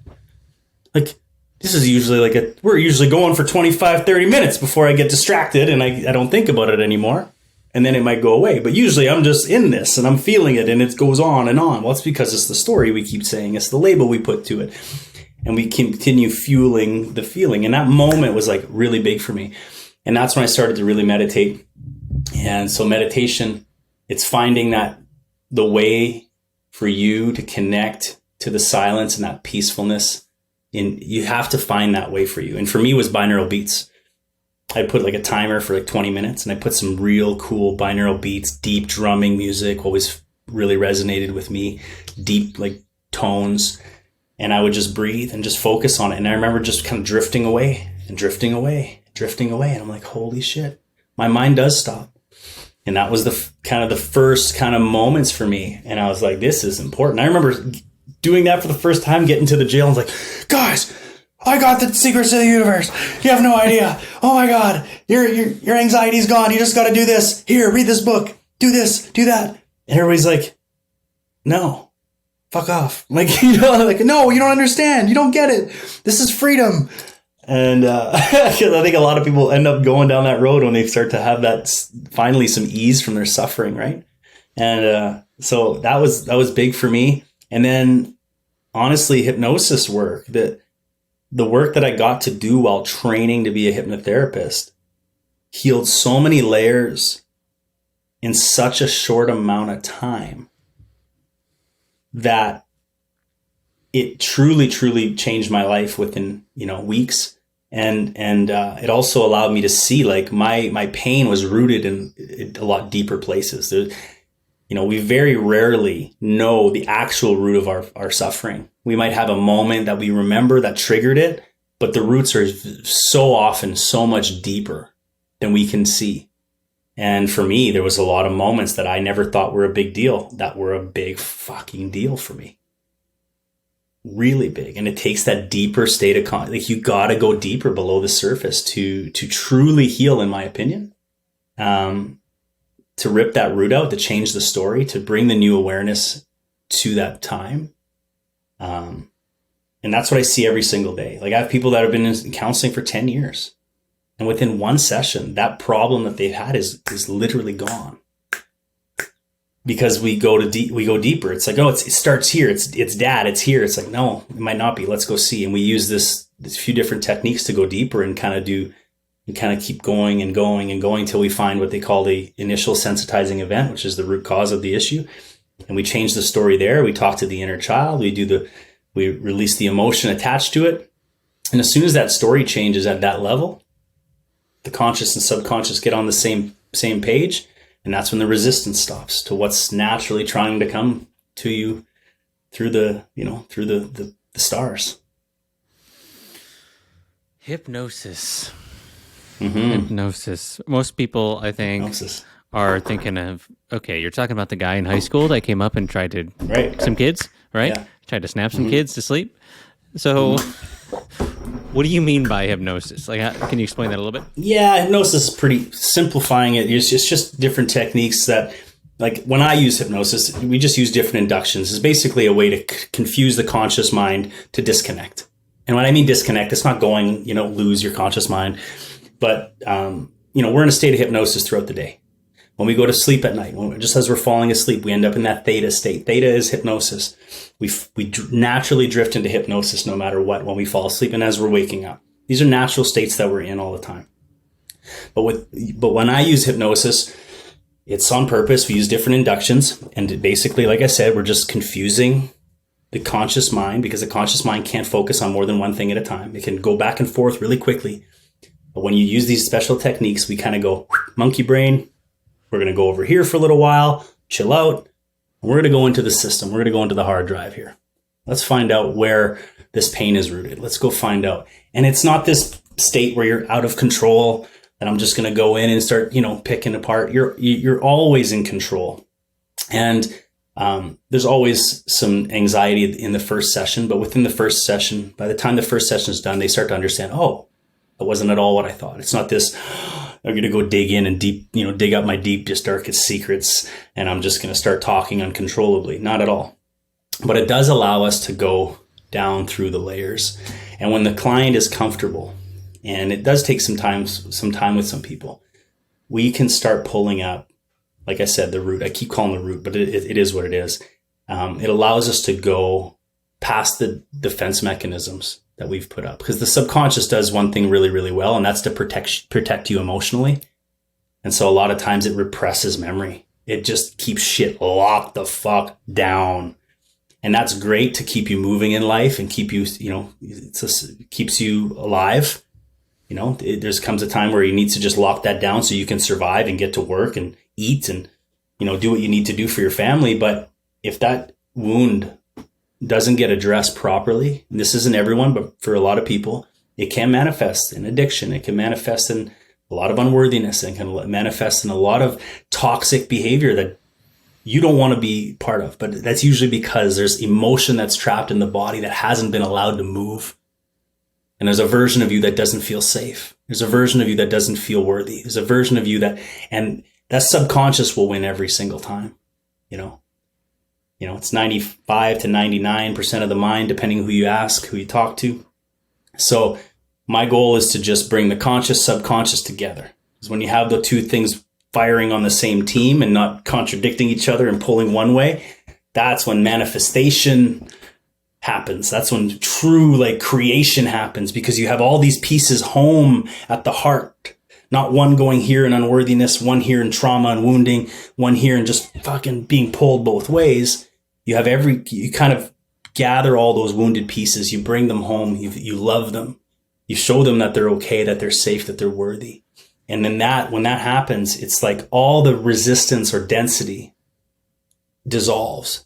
Like, this is usually we're usually going for 25, 30 minutes before I get distracted and I don't think about it anymore. And then it might go away. But usually I'm just in this and I'm feeling it and it goes on and on. Well, it's because it's the story we keep saying. It's the label we put to it. And we continue fueling the feeling. And that moment was like really big for me. And that's when I started to really meditate. And so meditation, it's finding that the way for you to connect to the silence and that peacefulness. You have to find that way for you. And for me, it was binaural beats. I put like a timer for like 20 minutes and I put some real cool binaural beats, deep drumming music, always really resonated with me, deep like tones. And I would just breathe and just focus on it. And I remember just kind of drifting away. And I'm like, holy shit, my mind does stop. And that was the kind of the first kind of moments for me. And I was like, this is important. I remember doing that for the first time, getting to the jail. I was like, guys, I got the secrets of the universe. You have no idea. Oh my God, your anxiety's gone. You just got to do this. Here, read this book. Do this, do that. And everybody's like, no, fuck off. Like, like, no, you don't understand. You don't get it. This is freedom. And I think a lot of people end up going down that road when they start to have that finally some ease from their suffering, right? And so that was big for me. And then honestly, hypnosis work, the work that I got to do while training to be a hypnotherapist healed so many layers in such a short amount of time that it truly, truly changed my life within, weeks. And it also allowed me to see like my pain was rooted in a lot deeper places. We very rarely know the actual root of our suffering. We might have a moment that we remember that triggered it, but the roots are so often so much deeper than we can see. And for me, there was a lot of moments that I never thought were a big deal that were a big fucking deal for me. Really big. And it takes that deeper state of like you got to go deeper below the surface to truly heal, in my opinion. To rip that root out, to change the story, to bring the new awareness to that time. And that's what I see every single day. Like I have people that have been in counseling for 10 years. And within one session, that problem that they've had is literally gone. Because we go deeper. It's like, oh, it starts here. It's dad. It's here. It's like, no, it might not be. Let's go see. And we use this few different techniques to go deeper and kind of keep going and going and going till we find what they call the initial sensitizing event, which is the root cause of the issue. And we change the story there. We talk to the inner child. We release the emotion attached to it. And as soon as that story changes at that level, the conscious and subconscious get on the same page. And that's when the resistance stops to what's naturally trying to come to you through the stars. Hypnosis. Mm-hmm. Hypnosis. Most people, I think, Hypnosis. are thinking of, okay, you're talking about the guy in high school that came up and tried to some kids, right? Yeah. Tried to snap some kids to sleep. So what do you mean by hypnosis? Like, can you explain that a little bit? Yeah, hypnosis is pretty simplifying it. It's just different techniques that, like when I use hypnosis, we just use different inductions. It's basically a way to confuse the conscious mind to disconnect. And when I mean disconnect, it's not going, lose your conscious mind. But, we're in a state of hypnosis throughout the day. When we go to sleep at night, just as we're falling asleep, we end up in that theta state. Theta is hypnosis. We naturally drift into hypnosis no matter what when we fall asleep and as we're waking up. These are natural states that we're in all the time. But when I use hypnosis, it's on purpose. We use different inductions. And basically, like I said, we're just confusing the conscious mind because the conscious mind can't focus on more than one thing at a time. It can go back and forth really quickly. But when you use these special techniques, we kind of go monkey brain. We're going to go over here for a little while, chill out. And we're going to go into the system. We're going to go into the hard drive here. Let's find out where this pain is rooted. Let's go find out. And it's not this state where you're out of control that I'm just going to go in and start, picking apart. You're always in control. And there's always some anxiety in the first session. But within the first session, by the time the first session is done, they start to understand, oh, that wasn't at all what I thought. It's not this, I'm going to go dig in and dig up my deepest, darkest secrets, and I'm just going to start talking uncontrollably. Not at all. But it does allow us to go down through the layers. And when the client is comfortable, and it does take some time with some people, we can start pulling up, like I said, the root. I keep calling the root, but it is what it is. It allows us to go past the defense mechanisms that we've put up, because the subconscious does one thing really, really well, and that's to protect you emotionally. And so a lot of times it represses memory. It just keeps shit locked the fuck down. And that's great to keep you moving in life and keep you, keeps you alive. There's comes a time where you need to just lock that down so you can survive and get to work and eat and, do what you need to do for your family. But if that wound doesn't get addressed properly, and this isn't everyone, but for a lot of people, it can manifest in addiction. It can manifest in a lot of unworthiness, and can manifest in a lot of toxic behavior that you don't want to be part of. But that's usually because there's emotion that's trapped in the body that hasn't been allowed to move. And there's a version of you that doesn't feel safe. There's a version of you that doesn't feel worthy. There's a version of you and that subconscious will win every single time. It's 95 to 99% of the mind, depending who you ask, who you talk to. So my goal is to just bring the conscious, subconscious together. Because when you have the two things firing on the same team and not contradicting each other and pulling one way, that's when manifestation happens. That's when true creation happens, because you have all these pieces home at the heart. Not one going here in unworthiness, one here in trauma and wounding, one here and just fucking being pulled both ways. You kind of gather all those wounded pieces, you bring them home, you love them, you show them that they're okay, that they're safe, that they're worthy. And then when that happens, it's like all the resistance or density dissolves.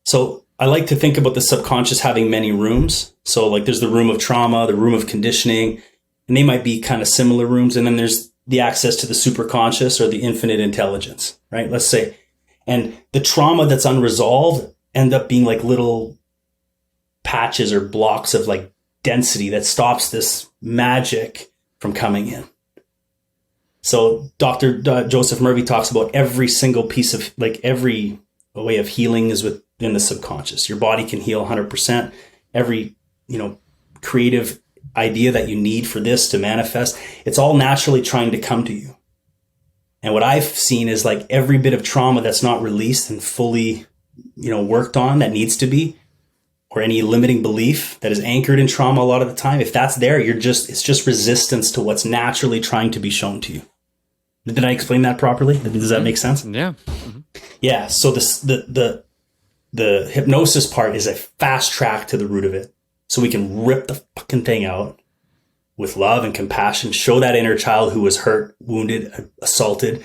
So I like to think about the subconscious having many rooms. So there's the room of trauma, the room of conditioning, and they might be kind of similar rooms. And then there's the access to the superconscious or the infinite intelligence, right? Let's say. And the trauma that's unresolved end up being little patches or blocks of density that stops this magic from coming in. So Dr. Joseph Murphy talks about every single piece of every way of healing is within the subconscious. Your body can heal 100%. Every, creative idea that you need for this to manifest, it's all naturally trying to come to you. And what I've seen is every bit of trauma that's not released and fully, worked on that needs to be, or any limiting belief that is anchored in trauma a lot of the time, if that's there, it's just resistance to what's naturally trying to be shown to you. Did I explain that properly? Does that make sense? Yeah. Mm-hmm. Yeah. So the hypnosis part is a fast track to the root of it. So we can rip the fucking thing out with love and compassion, show that inner child who was hurt, wounded, assaulted,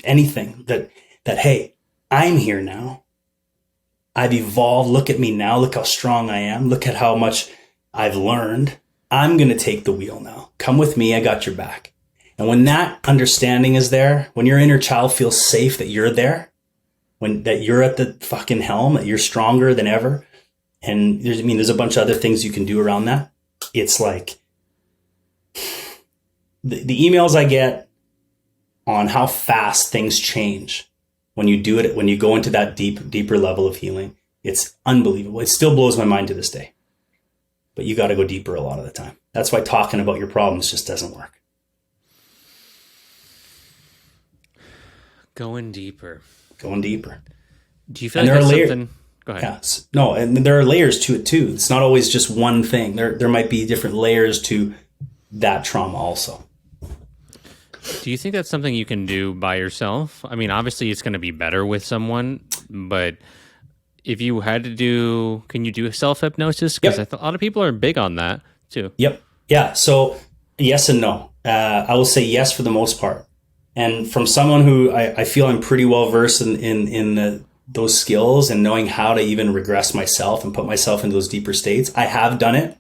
anything that, hey, I'm here now. I've evolved. Look at me now. Look how strong I am. Look at how much I've learned. I'm going to take the wheel now. Come with me. I got your back. And when that understanding is there, when your inner child feels safe that you're there, that you're at the fucking helm, that you're stronger than ever. And there's a bunch of other things you can do around that. It's the emails I get on how fast things change when you do it, when you go into that deeper level of healing, it's unbelievable. It still blows my mind to this day. But you got to go deeper a lot of the time. That's why talking about your problems just doesn't work. Going deeper. Do you feel like that's something? Go ahead. Yeah. No, and there are layers to it too. It's not always just one thing. There might be different layers to that trauma also. Do you think that's something you can do by yourself? I mean, obviously it's going to be better with someone, but if you had to can you do self-hypnosis? Because Yep. a lot of people are big on that too. Yep. Yeah. So yes and no. I will say yes for the most part. And from someone who I feel I'm pretty well versed in those skills and knowing how to even regress myself and put myself into those deeper states, I have done it.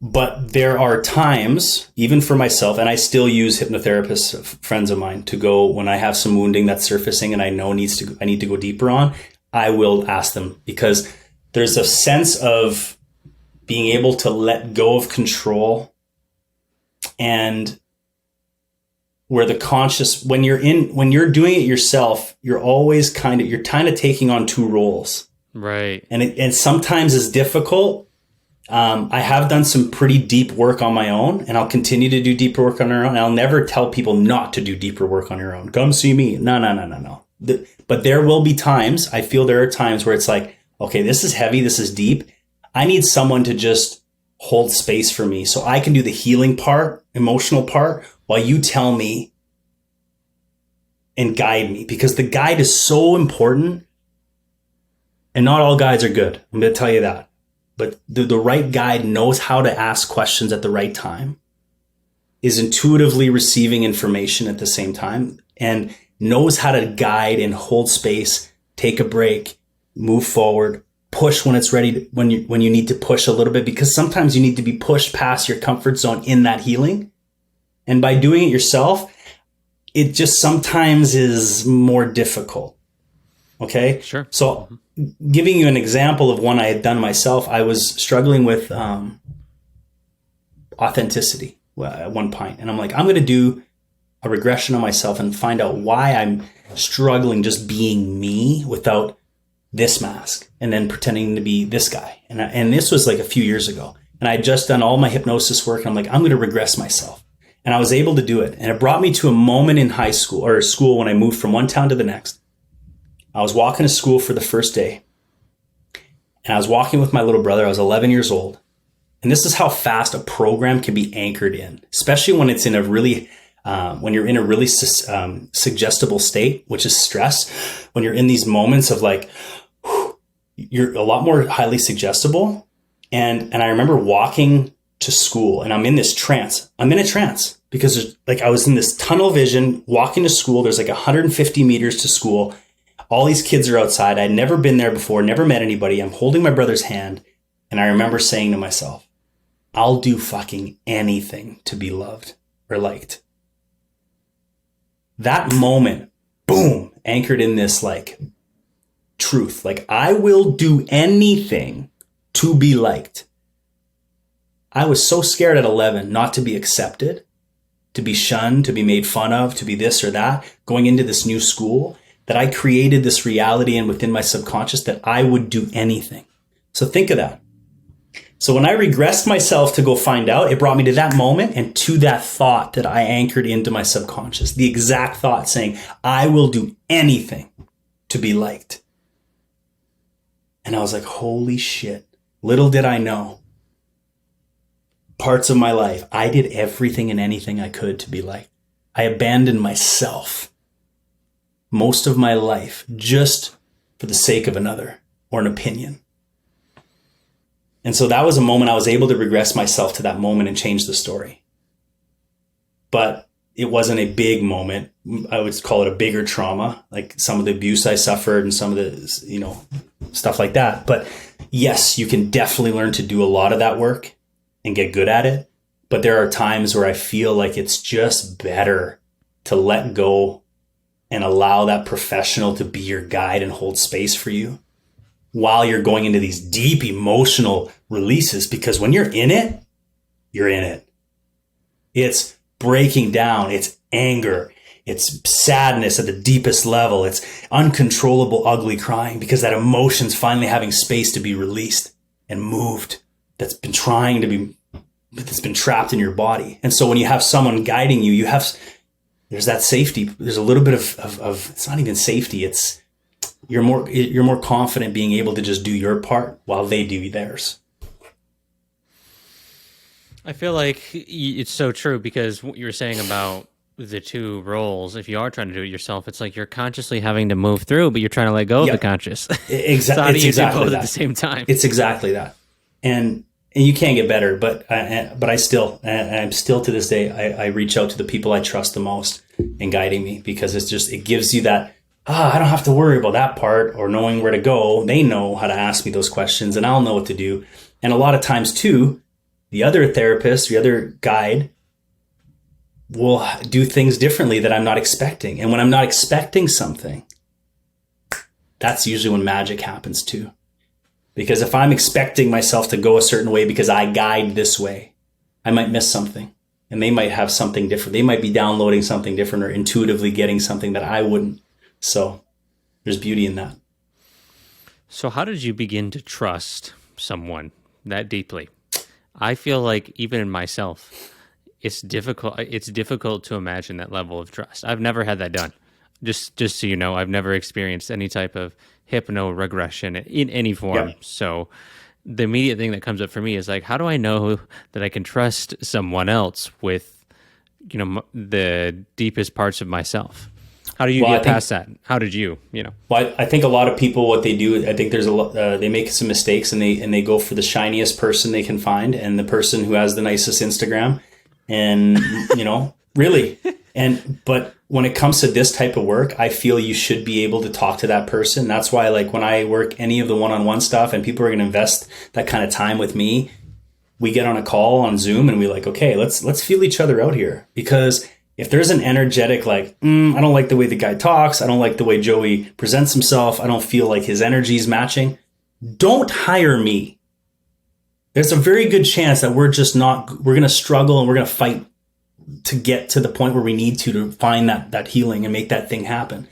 But there are times, even for myself, and I still use hypnotherapists, friends of mine, to go when I have some wounding that's surfacing and I know I need to go deeper on. I will ask them, because there's a sense of being able to let go of control, and where the conscious, when you're doing it yourself, you're always kind of taking on two roles, right? And it sometimes is difficult. I have done some pretty deep work on my own, and I'll continue to do deeper work on our own. And I'll never tell people not to do deeper work on your own. Come see me. No. But there will be times, I feel there are times where it's like, okay, this is heavy. This is deep. I need someone to just hold space for me so I can do the healing part, emotional part, while you tell me and guide me, because the guide is so important. And not all guides are good. I'm going to tell you that. But the right guide knows how to ask questions at the right time, is intuitively receiving information at the same time, and knows how to guide and hold space, take a break, move forward, push when it's ready, when you need to push a little bit, because sometimes you need to be pushed past your comfort zone in that healing And by doing it yourself, it just sometimes is more difficult. Okay. Sure. So giving you an example of one I had done myself, I was struggling with authenticity at one point. And I'm like, I'm going to do a regression on myself and find out why I'm struggling just being me without this mask and then pretending to be this guy. And this was like a few years ago. And I had just done all my hypnosis work. And I'm like, I'm going to regress myself. And I was able to do it. And it brought me to a moment in high school or school when I moved from one town to the next. I was walking to school for the first day. And I was walking with my little brother. I was 11 years old. And this is how fast a program can be anchored in, especially when it's in a really, when you're in a really suggestible state, which is stress. When you're in these moments of like, you're a lot more highly suggestible. And I remember walking to school and I'm in this trance. I'm in a trance because there's, like, I was in this tunnel vision walking to school. There's like 150 meters to school. All these kids are outside. I'd never been there before, never met anybody. I'm holding my brother's hand. And I remember saying to myself, I'll do fucking anything to be loved or liked. That moment, boom, anchored in this like truth. Like, I will do anything to be liked. I was so scared at 11 not to be accepted, to be shunned, to be made fun of, to be this or that, going into this new school, that I created this reality and within my subconscious that I would do anything. So think of that. So when I regressed myself to go find out, it brought me to that moment and to that thought that I anchored into my subconscious. The exact thought saying, I will do anything to be liked. And I was like, holy shit. Little did I know. Parts of my life, I did everything and anything I could to be liked. I abandoned myself most of my life just for the sake of another or an opinion. And so that was a moment I was able to regress myself to that moment and change the story. But it wasn't a big moment. I would call it a bigger trauma, like some of the abuse I suffered and some of the, stuff like that. But yes, you can definitely learn to do a lot of that work and get good at it. But there are times where I feel like it's just better to let go and allow that professional to be your guide and hold space for you while you're going into these deep emotional releases. Because when you're in it, you're in it. It's breaking down. It's anger. It's sadness at the deepest level. It's uncontrollable, ugly crying because that emotion's finally having space to be released and moved. That's been trapped in your body. And so when you have someone guiding you, there's that safety. There's a little bit of it's not even safety. It's you're more confident being able to just do your part while they do theirs. I feel like it's so true because what you were saying about the two roles, if you are trying to do it yourself, it's like you're consciously having to move through, but you're trying to let go of the conscious. Exactly. So how do you exactly do both that. at the same time? It's exactly that. And you can't get better, but I'm still to this day, I reach out to the people I trust the most in guiding me because it gives you that, I don't have to worry about that part or knowing where to go. They know how to ask me those questions and I'll know what to do. And a lot of times too, the other therapist, the other guide will do things differently that I'm not expecting. And when I'm not expecting something, that's usually when magic happens too. Because if I'm expecting myself to go a certain way because I guide this way, I might miss something and they might have something different. They might be downloading something different or intuitively getting something that I wouldn't. So there's beauty in that. So how did you begin to trust someone that deeply? I feel like even in myself, it's difficult. It's difficult to imagine that level of trust. I've never had that done. Just so you know, I've never experienced any type of hypno regression in any form. Yeah. So the immediate thing that comes up for me is like, how do I know that I can trust someone else with, the deepest parts of myself? How do you get past that? How did you, Well, I think a lot of people, what they do, I think there's they make some mistakes and they go for the shiniest person they can find and the person who has the nicest Instagram and, really. But when it comes to this type of work, I feel you should be able to talk to that person. That's why, like, when I work any of the one-on-one stuff and people are going to invest that kind of time with me, we get on a call on Zoom and we like, okay, let's feel each other out here. Because if there's an energetic, like, I don't like the way the guy talks, I don't like the way Joey presents himself, I don't feel like his energy is matching, don't hire me. There's a very good chance that we're going to struggle and we're going to fight to get to the point where we need to find that healing and make that thing happen.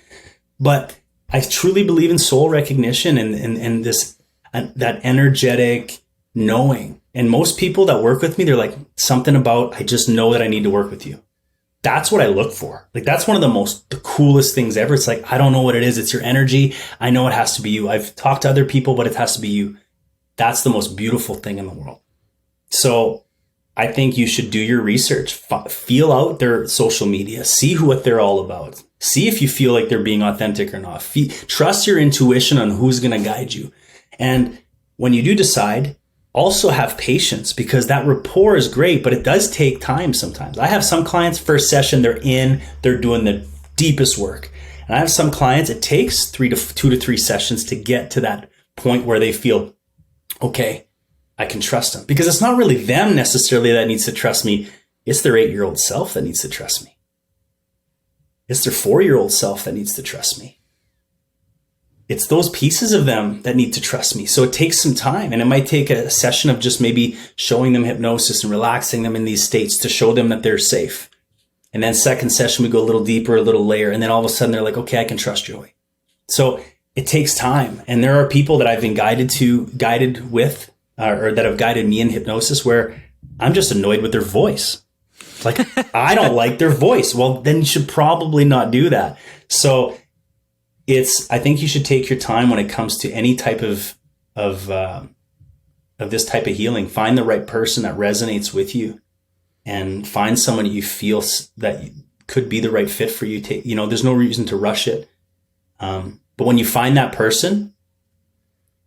But I truly believe in soul recognition and this, that energetic knowing. And most people that work with me, they're like, something about, I just know that I need to work with you. That's what I look for. Like, that's one of the coolest things ever. It's like, I don't know what it is. It's your energy. I know it has to be you. I've talked to other people, but it has to be you. That's the most beautiful thing in the world. So I think you should do your research, feel out their social media, see what they're all about. See if you feel like they're being authentic or not. Trust your intuition on who's going to guide you. And when you do decide, also have patience, because that rapport is great, but it does take time sometimes. I have some clients, first session, they're doing the deepest work. And I have some clients, it takes 2 to 3 sessions to get to that point where they feel, okay, I can trust them. Because it's not really them necessarily that needs to trust me. It's their 8-year-old self that needs to trust me. It's their 4-year-old self that needs to trust me. It's those pieces of them that need to trust me. So it takes some time, and it might take a session of just maybe showing them hypnosis and relaxing them in these states to show them that they're safe. And then second session, we go a little deeper, a little layer. And then all of a sudden they're like, okay, I can trust Joey. So it takes time. And there are people that I've been guided with, or that have guided me in hypnosis where I'm just annoyed with their voice. Like, I don't like their voice. Well, then you should probably not do that. So I think you should take your time when it comes to any type of this type of healing. Find the right person that resonates with you, and find someone that you feel that could be the right fit for you. There's no reason to rush it. But when you find that person,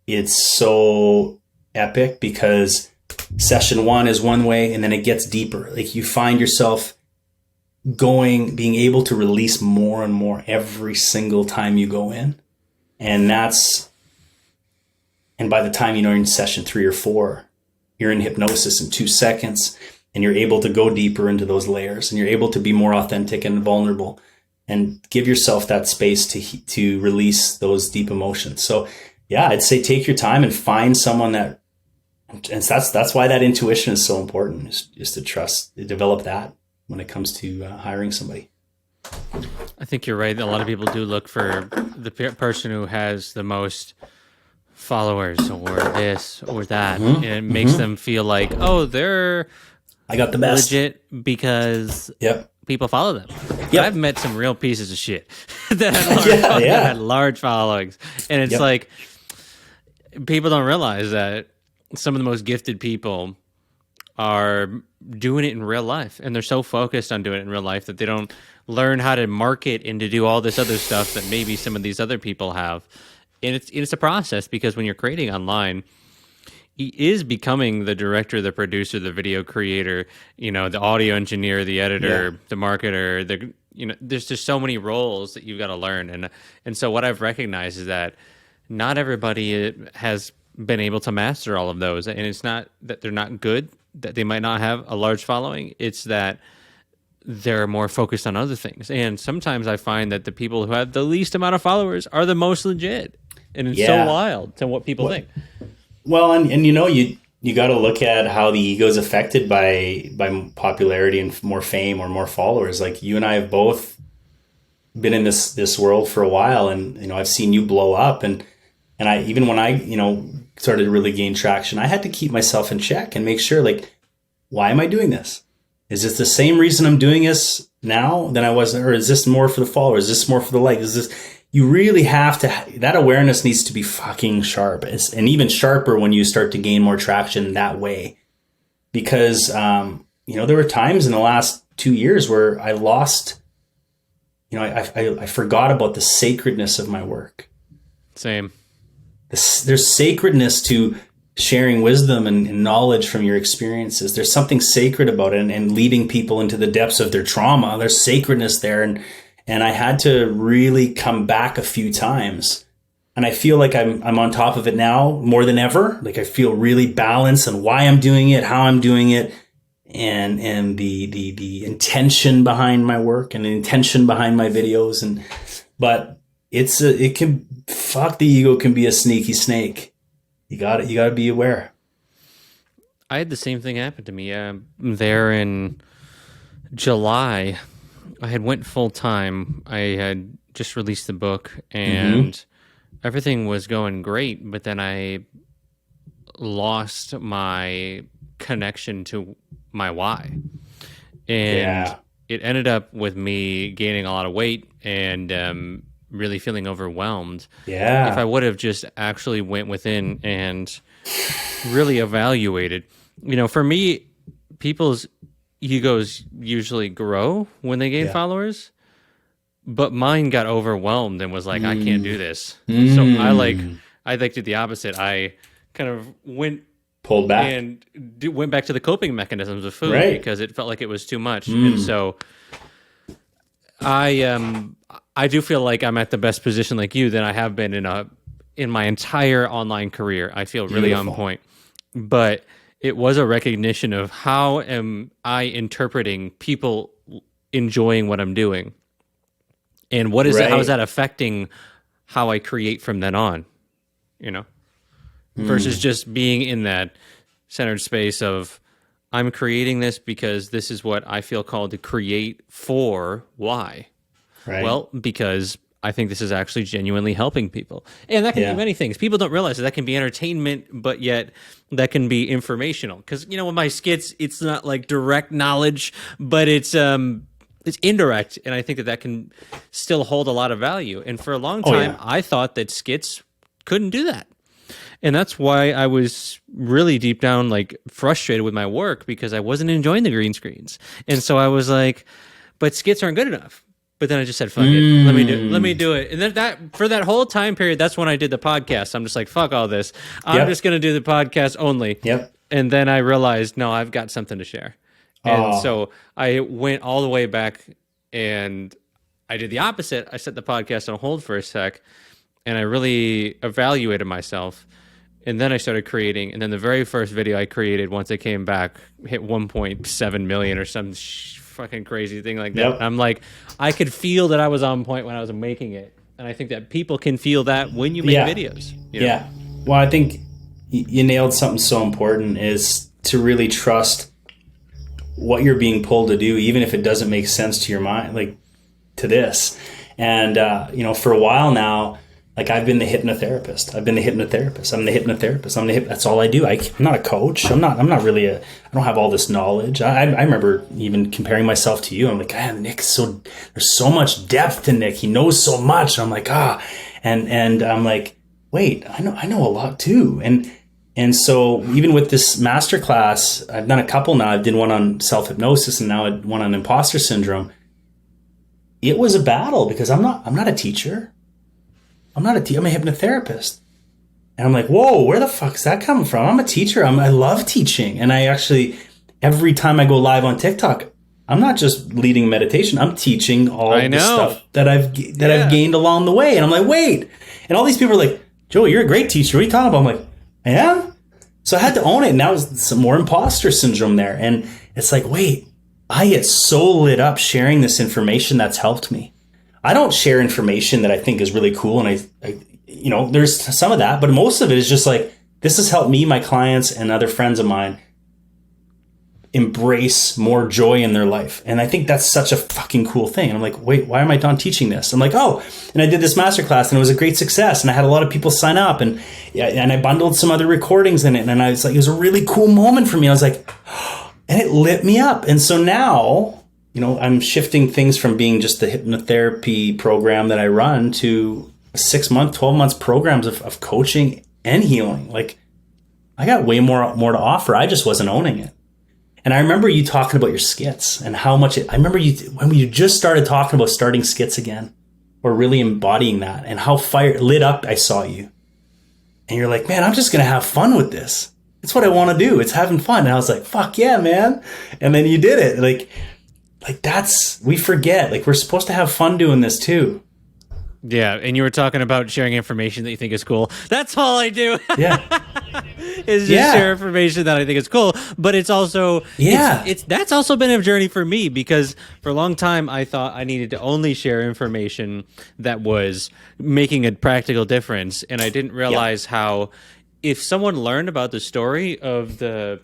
it's so epic, because session 1 is one way, and then it gets deeper. Like, you find yourself being able to release more and more every single time you go in. And by the time you're in session 3 or 4, you're in hypnosis in 2 seconds, and you're able to go deeper into those layers, and you're able to be more authentic and vulnerable and give yourself that space to release those deep emotions. So yeah, I'd say take your time and find someone that, and that's why that intuition is so important, is to trust, develop that when it comes to hiring somebody. I think you're right. A lot of people do look for the person who has the most followers or this or that. And it makes them feel like, oh, I got the best. Legit because people follow them. But I've met some real pieces of shit that had large followings. And it's like, people don't realize that some of the most gifted people are doing it in real life, and they're so focused on doing it in real life that they don't learn how to market and to do all this other stuff that maybe some of these other people have. And it's a process, because when you're creating online, he is becoming the director, the producer, the video creator, the audio engineer, the editor, the marketer, there's just so many roles that you've got to learn. And so what I've recognized is that not everybody has been able to master all of those. And it's not that they're not good, that they might not have a large following. It's that they're more focused on other things. And sometimes I find that the people who have the least amount of followers are the most legit. And it's so wild to what people think. Well, and you got to look at how the ego is affected by popularity and more fame or more followers. Like, you and I have both been in this world for a while, and I've seen you blow up, and I, even when I started to really gain traction, I had to keep myself in check and make sure, like, why am I doing this? Is this the same reason I'm doing this now than I was, or is this more for the followers? Is this more for the likes? You really have to, that awareness needs to be fucking sharp. And even sharper when you start to gain more traction that way. Because, there were times in the last 2 years where I lost, I forgot about the sacredness of my work. Same. There's sacredness to sharing wisdom and knowledge from your experiences. There's something sacred about it, and leading people into the depths of their trauma. There's sacredness there. And I had to really come back a few times And I feel like I'm on top of it now more than ever. Like I feel really balanced on why I'm doing it, how I'm doing it, and the intention behind my work and the intention behind my videos. But it can, fuck, the ego can be a sneaky snake. You got to be aware. I had the same thing happen to me. There in July, I had went full time. I had just released the book, and everything was going great. But then I lost my connection to my why, and it ended up with me gaining a lot of weight and really feeling overwhelmed. Yeah. If I would have just actually went within and really evaluated, for me, people's egos usually grow when they gain followers, but mine got overwhelmed and was like, I can't do this. So I did the opposite. I kind of pulled back and went back to the coping mechanisms of food because it felt like it was too much. And so I do feel like I'm at the best position like you than I have been in my entire online career. I feel really on point. But it was a recognition of how am I interpreting people enjoying what I'm doing, and what is how is that affecting how I create from then on, versus just being in that centered space of I'm creating this because this is what I feel called to create for. Why? Right. Well, because I think this is actually genuinely helping people. And that can be many things. People don't realize that can be entertainment, but yet that can be informational. Because, with my skits, it's not like direct knowledge, but it's indirect. And I think that can still hold a lot of value. And for a long time, I thought that skits couldn't do that. And that's why I was really deep down frustrated with my work, because I wasn't enjoying the green screens. And so I was like, but skits aren't good enough. But then I just said, fuck it, let me do it. And then for that whole time period, that's when I did the podcast. I'm just like, fuck all this. I'm just going to do the podcast only. Yep. And then I realized, no, I've got something to share. And so I went all the way back and I did the opposite. I set the podcast on hold for a sec and I really evaluated myself. And then I started creating. And then the very first video I created once I came back hit 1.7 million or some fucking crazy thing like that. Yep. I'm like, I could feel that I was on point when I was making it. And I think that people can feel that when you make videos. Yeah. Well, I think you nailed something so important, is to really trust what you're being pulled to do, even if it doesn't make sense to your mind, to this. And, for a while now, I've been the hypnotherapist. That's all I do. I'm not a coach. I'm not really I don't have all this knowledge. I remember even comparing myself to you. I'm like, Nick's there's so much depth to Nick. He knows so much. And I'm like, and I'm like, wait, I know a lot too. And so even with this masterclass, I've done a couple now. I did one on self-hypnosis and now one on imposter syndrome. It was a battle because I'm not a teacher. I'm a hypnotherapist. And I'm like, whoa, where the fuck is that coming from? I'm a teacher. I love teaching. And I actually, every time I go live on TikTok, I'm not just leading meditation. I'm teaching all the stuff that I've gained along the way. And I'm like, wait. And all these people are like, Joe, you're a great teacher. What are you talking about? I'm like, I am? So I had to own it. And now there's some more imposter syndrome there. And it's like, wait, I get so lit up sharing this information that's helped me. I don't share information that I think is really cool. And I there's some of that, but most of it is just this has helped me, my clients, and other friends of mine embrace more joy in their life. And I think that's such a fucking cool thing. And I'm like, wait, why am I done teaching this? I'm like, and I did this masterclass and it was a great success. And I had a lot of people sign up and I bundled some other recordings in it. And I was like, it was a really cool moment for me. I was like, and it lit me up. And so now, I'm shifting things from being just the hypnotherapy program that I run to 6 month, 12 months programs of coaching and healing. I got way more to offer. I just wasn't owning it. And I remember you talking about your skits and how much I remember when you just started talking about starting skits again, or really embodying that, and how lit up I saw you. And you're like, man, I'm just going to have fun with this. It's what I want to do. It's having fun. And I was like, fuck yeah, man. And then you did it. We forget, we're supposed to have fun doing this too. Yeah, and you were talking about sharing information that you think is cool. That's all I do. Yeah. Is just share information that I think is cool. But it's also it's that's also been a journey for me, because for a long time I thought I needed to only share information that was making a practical difference, and I didn't realize how if someone learned about the story of the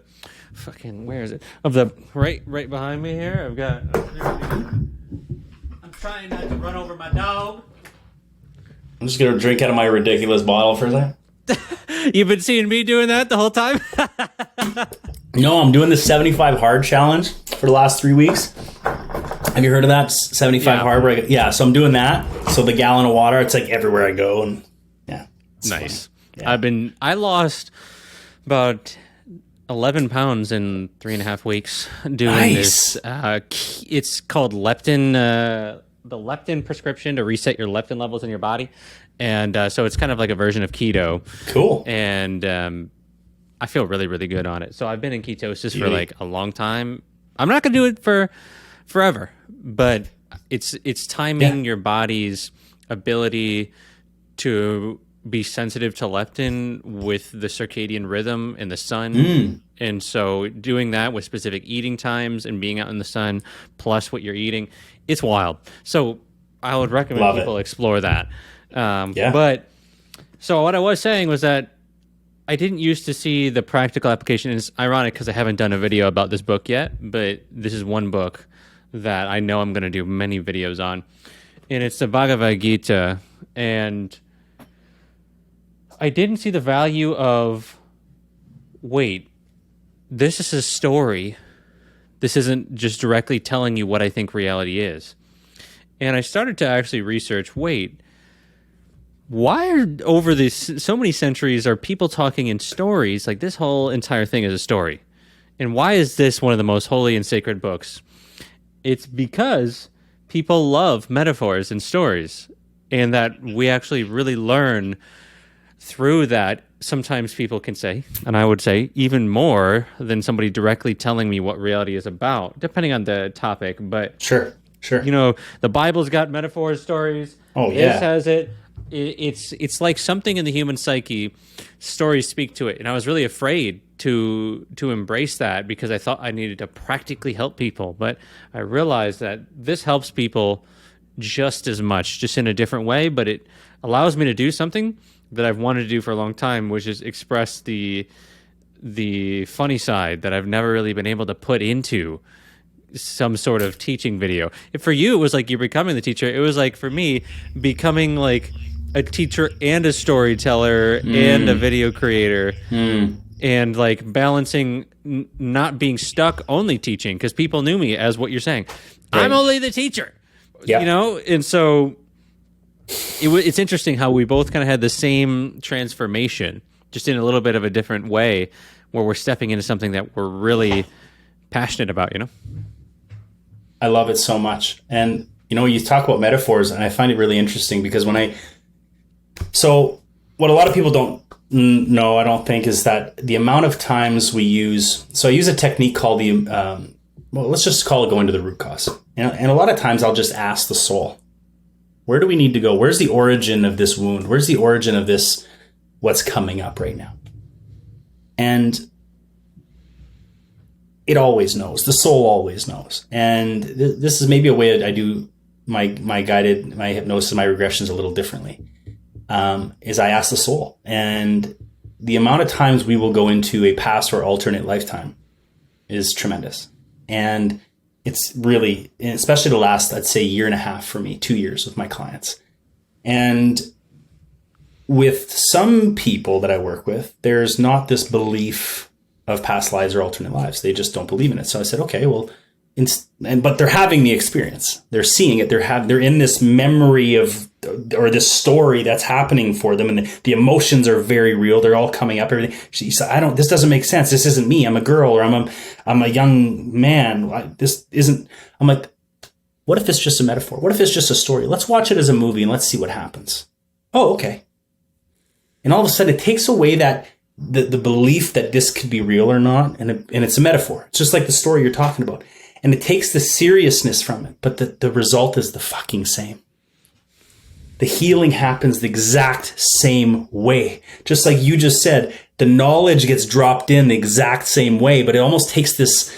where is it? Of the right behind me here. I'm trying not to run over my dog. I'm just going to drink out of my ridiculous bottle for a second. You've been seeing me doing that the whole time? No, I'm doing the 75 hard challenge for the last 3 weeks. Have you heard of that? 75 hard. Yeah, so I'm doing that. So the gallon of water, it's like everywhere I go. And yeah. Nice. Yeah. I lost about 11 pounds in 3.5 weeks doing this. It's called leptin, the leptin prescription to reset your leptin levels in your body. And so it's kind of like a version of keto. Cool. And I feel really, really good on it. So I've been in ketosis for like a long time. I'm not going to do it for forever, but it's timing your body's ability to be sensitive to leptin with the circadian rhythm and the sun. And so doing that with specific eating times and being out in the sun plus what you're eating, it's wild. So I would recommend people explore that. But so what I was saying was that I didn't used to see the practical application. And it's ironic because I haven't done a video about this book yet, but this is one book that I know I'm going to do many videos on. And it's the Bhagavad Gita. And I didn't see the value of, wait, this is a story. This isn't just directly telling you what I think reality is. And I started to actually research, wait, why are over this so many centuries are people talking in stories? Like this whole entire thing is a story. And why is this one of the most holy and sacred books? It's because people love metaphors and stories, and that we actually really learn through that. Sometimes people can say, and I would say even more than somebody directly telling me what reality is about, depending on the topic. But sure. You know, the Bible's got metaphors, stories. Oh, yeah. This has it. It's like something in the human psyche. Stories speak to it, and I was really afraid to embrace that because I thought I needed to practically help people. But I realized that this helps people just as much, just in a different way. But it allows me to do something that I've wanted to do for a long time, which is express the funny side that I've never really been able to put into some sort of teaching video. For you, it was like you're becoming the teacher. It was like for me, becoming like a teacher and a storyteller and a video creator, and like balancing not being stuck only teaching, because people knew me as what you're saying. Right. I'm only the teacher, you know? And so it's interesting how we both kind of had the same transformation, just in a little bit of a different way, where we're stepping into something that we're really passionate about, you know? I love it so much. And, you know, you talk about metaphors, and I find it really interesting because so what a lot of people don't know, I don't think, is that the amount of times we use, so I use a technique called let's just call it going to the root cause. And a lot of times I'll just ask the soul, where do we need to go? Where's the origin of this wound? Where's the origin of this, what's coming up right now? And it always knows. The soul always knows. And this is maybe a way I do my hypnosis, my regressions a little differently, is I ask the soul. And the amount of times we will go into a past or alternate lifetime is tremendous. And it's really, especially the last, I'd say, year and a half for me, 2 years with my clients. And with some people that I work with, there's not this belief of past lives or alternate lives. They just don't believe in it. So I said, okay, well, but they're having the experience. They're seeing it. They're in this memory of, or this story that's happening for them, and the emotions are very real. They're all coming up. Everything. She said, this doesn't make sense. This isn't me. I'm a girl, or I'm a young man. This isn't. I'm like, what if it's just a metaphor? What if it's just a story? Let's watch it as a movie and let's see what happens. Oh, okay. And all of a sudden, it takes away that the belief that this could be real or not, and it's a metaphor. It's just like the story you're talking about. And it takes the seriousness from it, but the result is the fucking same. the healing happens the exact same way. Just like you just said, the knowledge gets dropped in the exact same way, but it almost takes this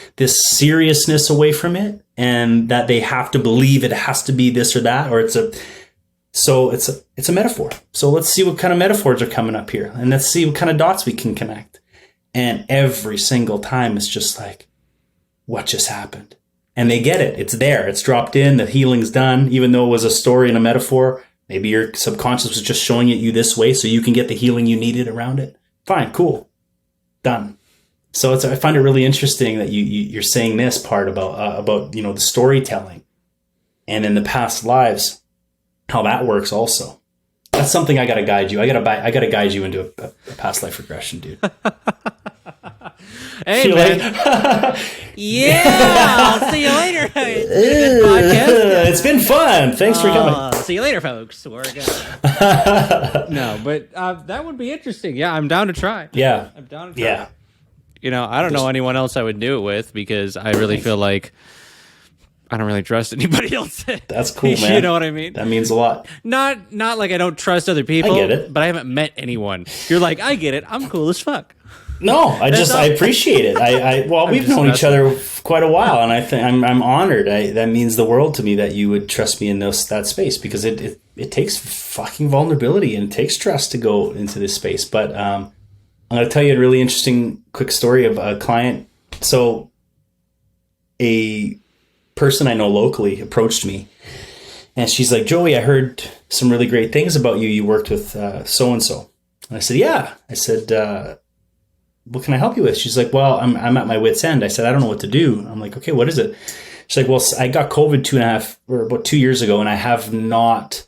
seriousness away from it, and that they have to believe it has to be this or that, or it's a metaphor. So let's see what kind of metaphors are coming up here, and let's see what kind of dots we can connect. And every single time it's just like, what just happened? And they get it. It's there. It's dropped in. The healing's done. Even though it was a story and a metaphor, maybe your subconscious was just showing it you this way so you can get the healing you needed around it. Fine, cool, done. So I find it really interesting that you're saying this part about the storytelling, and in the past lives, how that works also. That's something I got to guide you. I got to guide you into a past life regression, dude. Hey, man. Yeah, I'll see you later. It's been a good podcast. It's been fun. Thanks for coming. See you later, folks. We're good. No, but that would be interesting. Yeah, I'm down to try. Yeah. I'm down to try. Yeah. I don't know anyone else I would do it with, because I really feel like I don't really trust anybody else. That's cool, man. You know what I mean? That means a lot. Not like I don't trust other people. I get it. But I haven't met anyone. You're like, I get it. I'm cool as fuck. No, I appreciate it. We've known each other quite a while, and I think I'm honored. That means the world to me that you would trust me in that space, because it takes fucking vulnerability and it takes trust to go into this space. But I'm going to tell you a really interesting quick story of a client. So a person I know locally approached me, and she's like, Joey, I heard some really great things about you. You worked with so-and-so. And I said, yeah. I said, what can I help you with? She's like, well, I'm at my wit's end. I said, I don't know what to do. I'm like, okay, what is it? She's like, well, I got COVID about 2 years ago, and I have not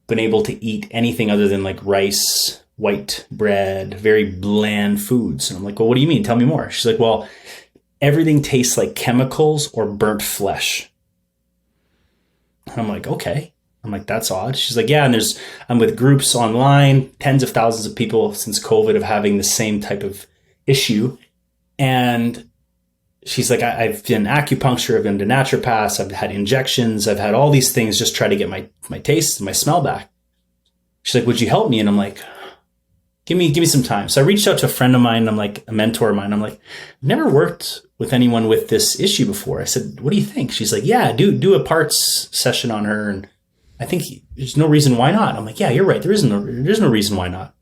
been able to eat anything other than like rice, white bread, very bland foods. And I'm like, well, what do you mean? Tell me more. She's like, well, everything tastes like chemicals or burnt flesh. And I'm like, okay. I'm like, that's odd. She's like, yeah, and I'm with groups online, tens of thousands of people since COVID of having the same type of issue. And she's like, I've done acupuncture, I've been to naturopaths, I've had injections, I've had all these things, just try to get my taste and my smell back. She's like, would you help me? And I'm like, give me some time. So I reached out to a friend of mine. I'm like, a mentor of mine. I'm like, I've never worked with anyone with this issue before. I said, what do you think? She's like, yeah, do a parts session on her. And I think there's no reason why not. I'm like, yeah, you're right. There's no reason why not.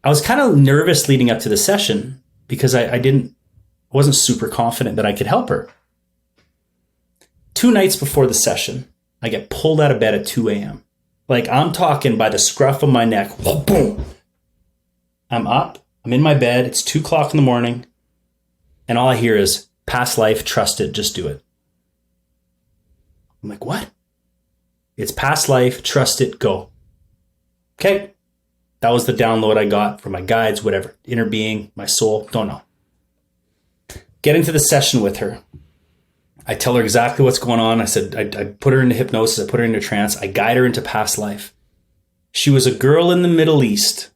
I was kind of nervous leading up to the session because I wasn't super confident that I could help her. 2 nights before the session, I get pulled out of bed at 2 a.m. Like, I'm talking by the scruff of my neck. Boom. I'm up. I'm in my bed. It's 2 o'clock in the morning. And all I hear is, past life, trust it, just do it. I'm like, what? It's past life, trust it, go. Okay. That was the download I got from my guides, whatever. Inner being, my soul, don't know. Get into the session with her. I tell her exactly what's going on. I said, I put her into hypnosis. I put her into trance. I guide her into past life. She was a girl in the Middle East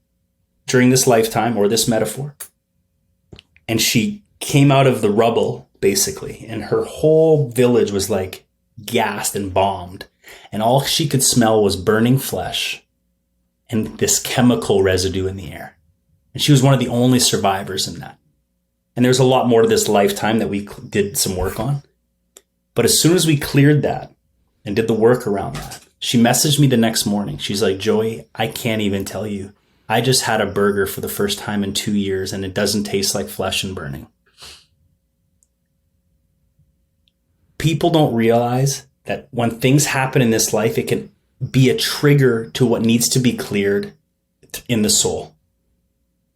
during this lifetime, or this metaphor. And she came out of the rubble, basically. And her whole village was like gassed and bombed. And all she could smell was burning flesh and this chemical residue in the air. And she was one of the only survivors in that. And there's a lot more to this lifetime that we did some work on. But as soon as we cleared that and did the work around that, she messaged me the next morning. She's like, Joey, I can't even tell you. I just had a burger for the first time in 2 years, and it doesn't taste like flesh and burning. People don't realize that when things happen in this life, it can be a trigger to what needs to be cleared in the soul.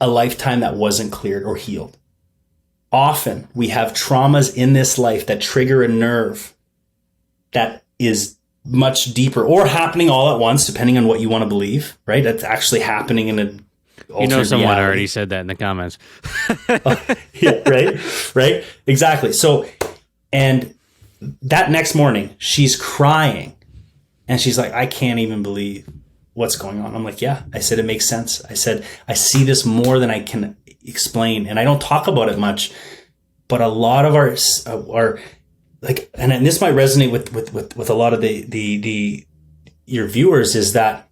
A lifetime that wasn't cleared or healed. Often we have traumas in this life that trigger a nerve that is much deeper, or happening all at once, depending on what you want to believe, right? That's actually happening in an alternate someone reality. already said that in the comments. Yeah, right? Exactly. So, and that next morning, she's crying. And she's like, I can't even believe what's going on. I'm like, yeah. I said, it makes sense. I said, I see this more than I can explain. And I don't talk about it much. But a lot of our like, and this might resonate with a lot of the your viewers is that,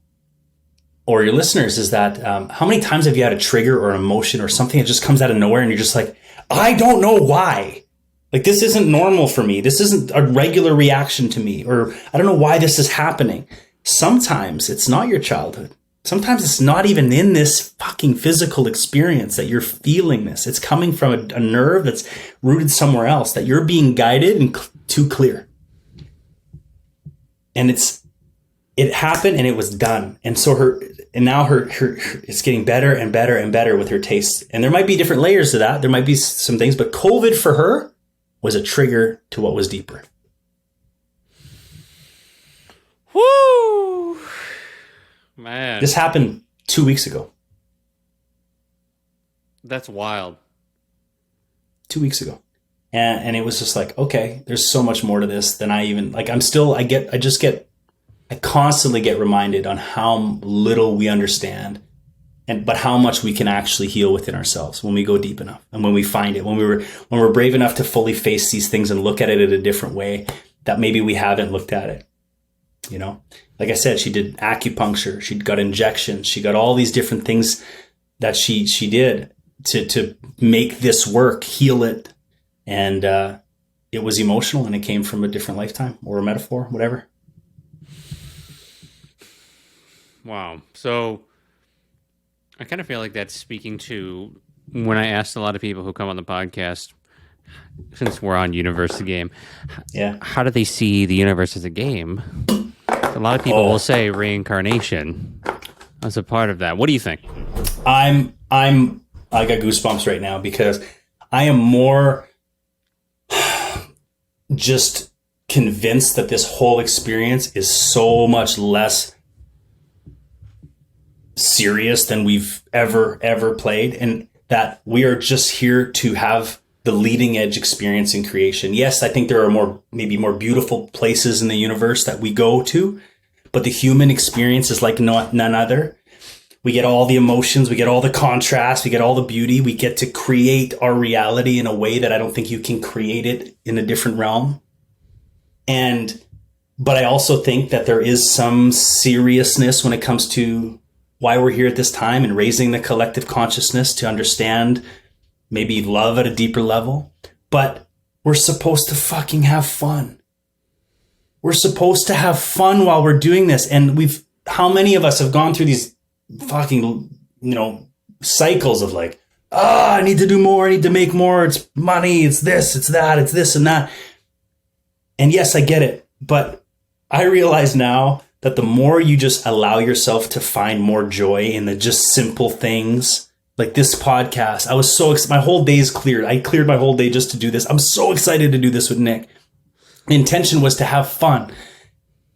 or your listeners is that, how many times have you had a trigger or an emotion or something that just comes out of nowhere and you're just like, I don't know why. Like, this isn't normal for me. This isn't a regular reaction to me, or I don't know why this is happening. Sometimes it's not your childhood. Sometimes it's not even in this fucking physical experience that you're feeling this. It's coming from a nerve that's rooted somewhere else, that you're being guided and too clear. And it happened and it was done. And so now it's getting better and better and better with her tastes. And there might be different layers to that. There might be some things, but COVID for her was a trigger to what was deeper. Woo! Man. This happened 2 weeks ago. That's wild. 2 weeks ago. And it was just like, okay, there's so much more to this than I even, like, I constantly get reminded on how little we understand, but how much we can actually heal within ourselves when we go deep enough and when we find it, when we're brave enough to fully face these things and look at it in a different way that maybe we haven't looked at it. You know, like I said, she did acupuncture, she got injections, she got all these different things that she did to make this work, heal it. And it was emotional, and it came from a different lifetime or a metaphor, whatever. Wow. So I kind of feel like that's speaking to when I asked a lot of people who come on the podcast, since we're on Universe the Game, how do they see the universe as a game? A lot of people will say reincarnation as a part of that. What do you think? I got goosebumps right now because I am more just convinced that this whole experience is so much less serious than we've ever played, and that we are just here to have the leading edge experience in creation. Yes, I think there are maybe more beautiful places in the universe that we go to, but the human experience is like none other. We get all the emotions, we get all the contrast, we get all the beauty, we get to create our reality in a way that I don't think you can create it in a different realm. But I also think that there is some seriousness when it comes to why we're here at this time and raising the collective consciousness to understand maybe love at a deeper level. But we're supposed to fucking have fun. We're supposed to have fun while we're doing this. And how many of us have gone through these fucking, cycles of like, I need to do more, I need to make more, it's money, it's this, it's that, it's this and that. And yes, I get it. But I realize now that the more you just allow yourself to find more joy in the just simple things, like this podcast, I was so my whole day is cleared. I cleared my whole day just to do this. I'm so excited to do this with Nick. The intention was to have fun.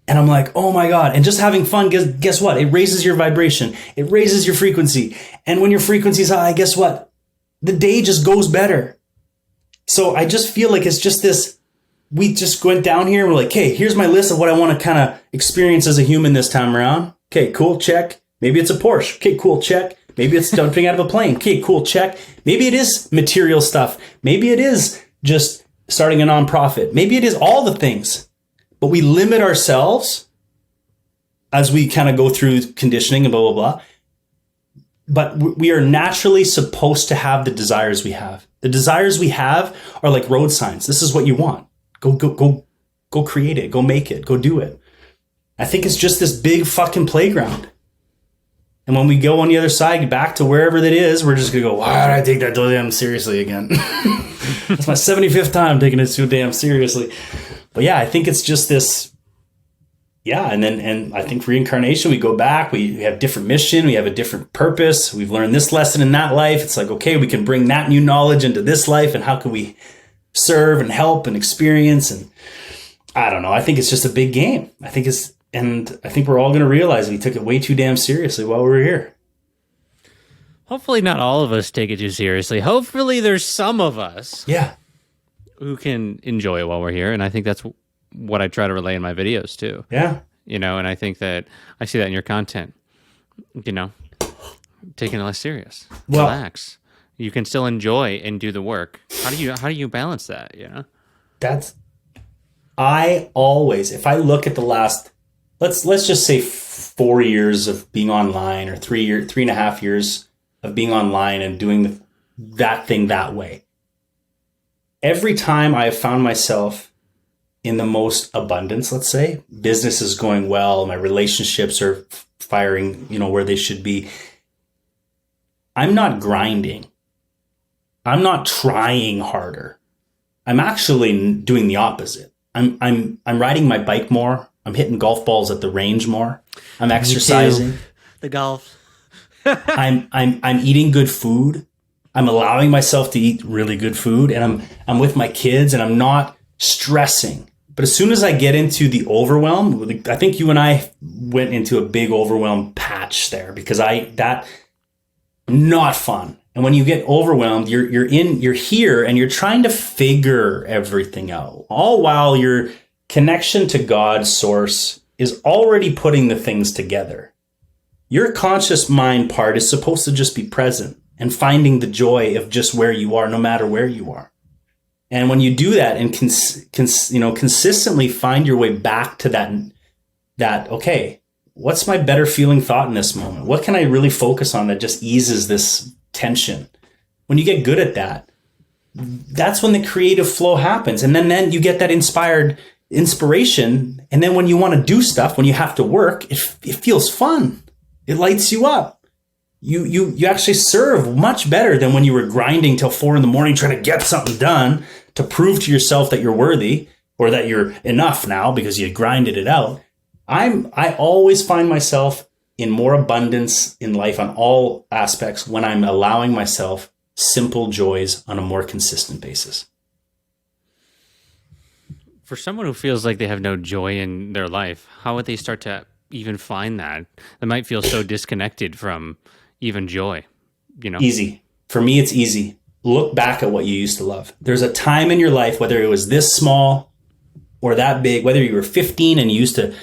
And I'm like, oh my God. And just having fun, guess what? It raises your vibration. It raises your frequency. And when your frequency is high, guess what? The day just goes better. So I just feel like it's just this, we just went down here and we're like, okay, here's my list of what I want to kind of experience as a human this time around. Okay, cool, check. Maybe it's a Porsche. Okay, cool, check. Maybe it's jumping out of a plane. Okay, cool, check. Maybe it is material stuff. Maybe it is just starting a nonprofit. Maybe it is all the things. But we limit ourselves as we kind of go through conditioning and blah, blah, blah. But we are naturally supposed to have the desires we have. The desires we have are like road signs. This is what you want. Go create it. Go make it. Go do it. I think it's just this big fucking playground. And when we go on the other side, back to wherever that is, we're just going to go, why did I take that so damn seriously again? That's my 75th time taking it so damn seriously. But yeah, I think it's just this. Yeah. And I think reincarnation, we go back, we have different mission. We have a different purpose. We've learned this lesson in that life. It's like, okay, we can bring that new knowledge into this life. And how can we serve and help and experience? And I don't know. I think it's just a big game. I think we're all going to realize we took it way too damn seriously while we were here. Hopefully not all of us take it too seriously. Hopefully there's some of us who can enjoy it while we're here. And I think that's what I try to relay in my videos too. Yeah. And I think that I see that in your content, taking it less serious, relax. You can still enjoy and do the work. How do you balance that? I always, if I look at the last let's just say 4 years of being online, or 3.5 years of being online and doing that thing that way. Every time I have found myself in the most abundance, let's say, business is going well, my relationships are firing, where they should be. I'm not grinding. I'm not trying harder. I'm actually doing the opposite. I'm riding my bike more. I'm hitting golf balls at the range more. I'm exercising. The golf. I'm eating good food. I'm allowing myself to eat really good food, and I'm with my kids, and I'm not stressing. But as soon as I get into the overwhelm, I think you and I went into a big overwhelm patch there, because that not fun. And when you get overwhelmed, you're here and you're trying to figure everything out, all while your connection to God's source is already putting the things together. Your conscious mind part is supposed to just be present and finding the joy of just where you are, no matter where you are. And when you do that and consistently find your way back to that, okay, what's my better feeling thought in this moment? What can I really focus on that just eases this tension? When you get good at that, that's when the creative flow happens. And then you get that inspiration. And then when you want to do stuff, when you have to work, it feels fun. It lights you up. You actually serve much better than when you were grinding till 4 a.m. trying to get something done to prove to yourself that you're worthy, or that you're enough now because you grinded it out. I always find myself in more abundance in life on all aspects when I'm allowing myself simple joys on a more consistent basis. For someone who feels like they have no joy in their life, how would they start to even find that? They might feel so disconnected from even joy, Easy. For me, it's easy. Look back at what you used to love. There's a time in your life, whether it was this small or that big, whether you were 15 and you used to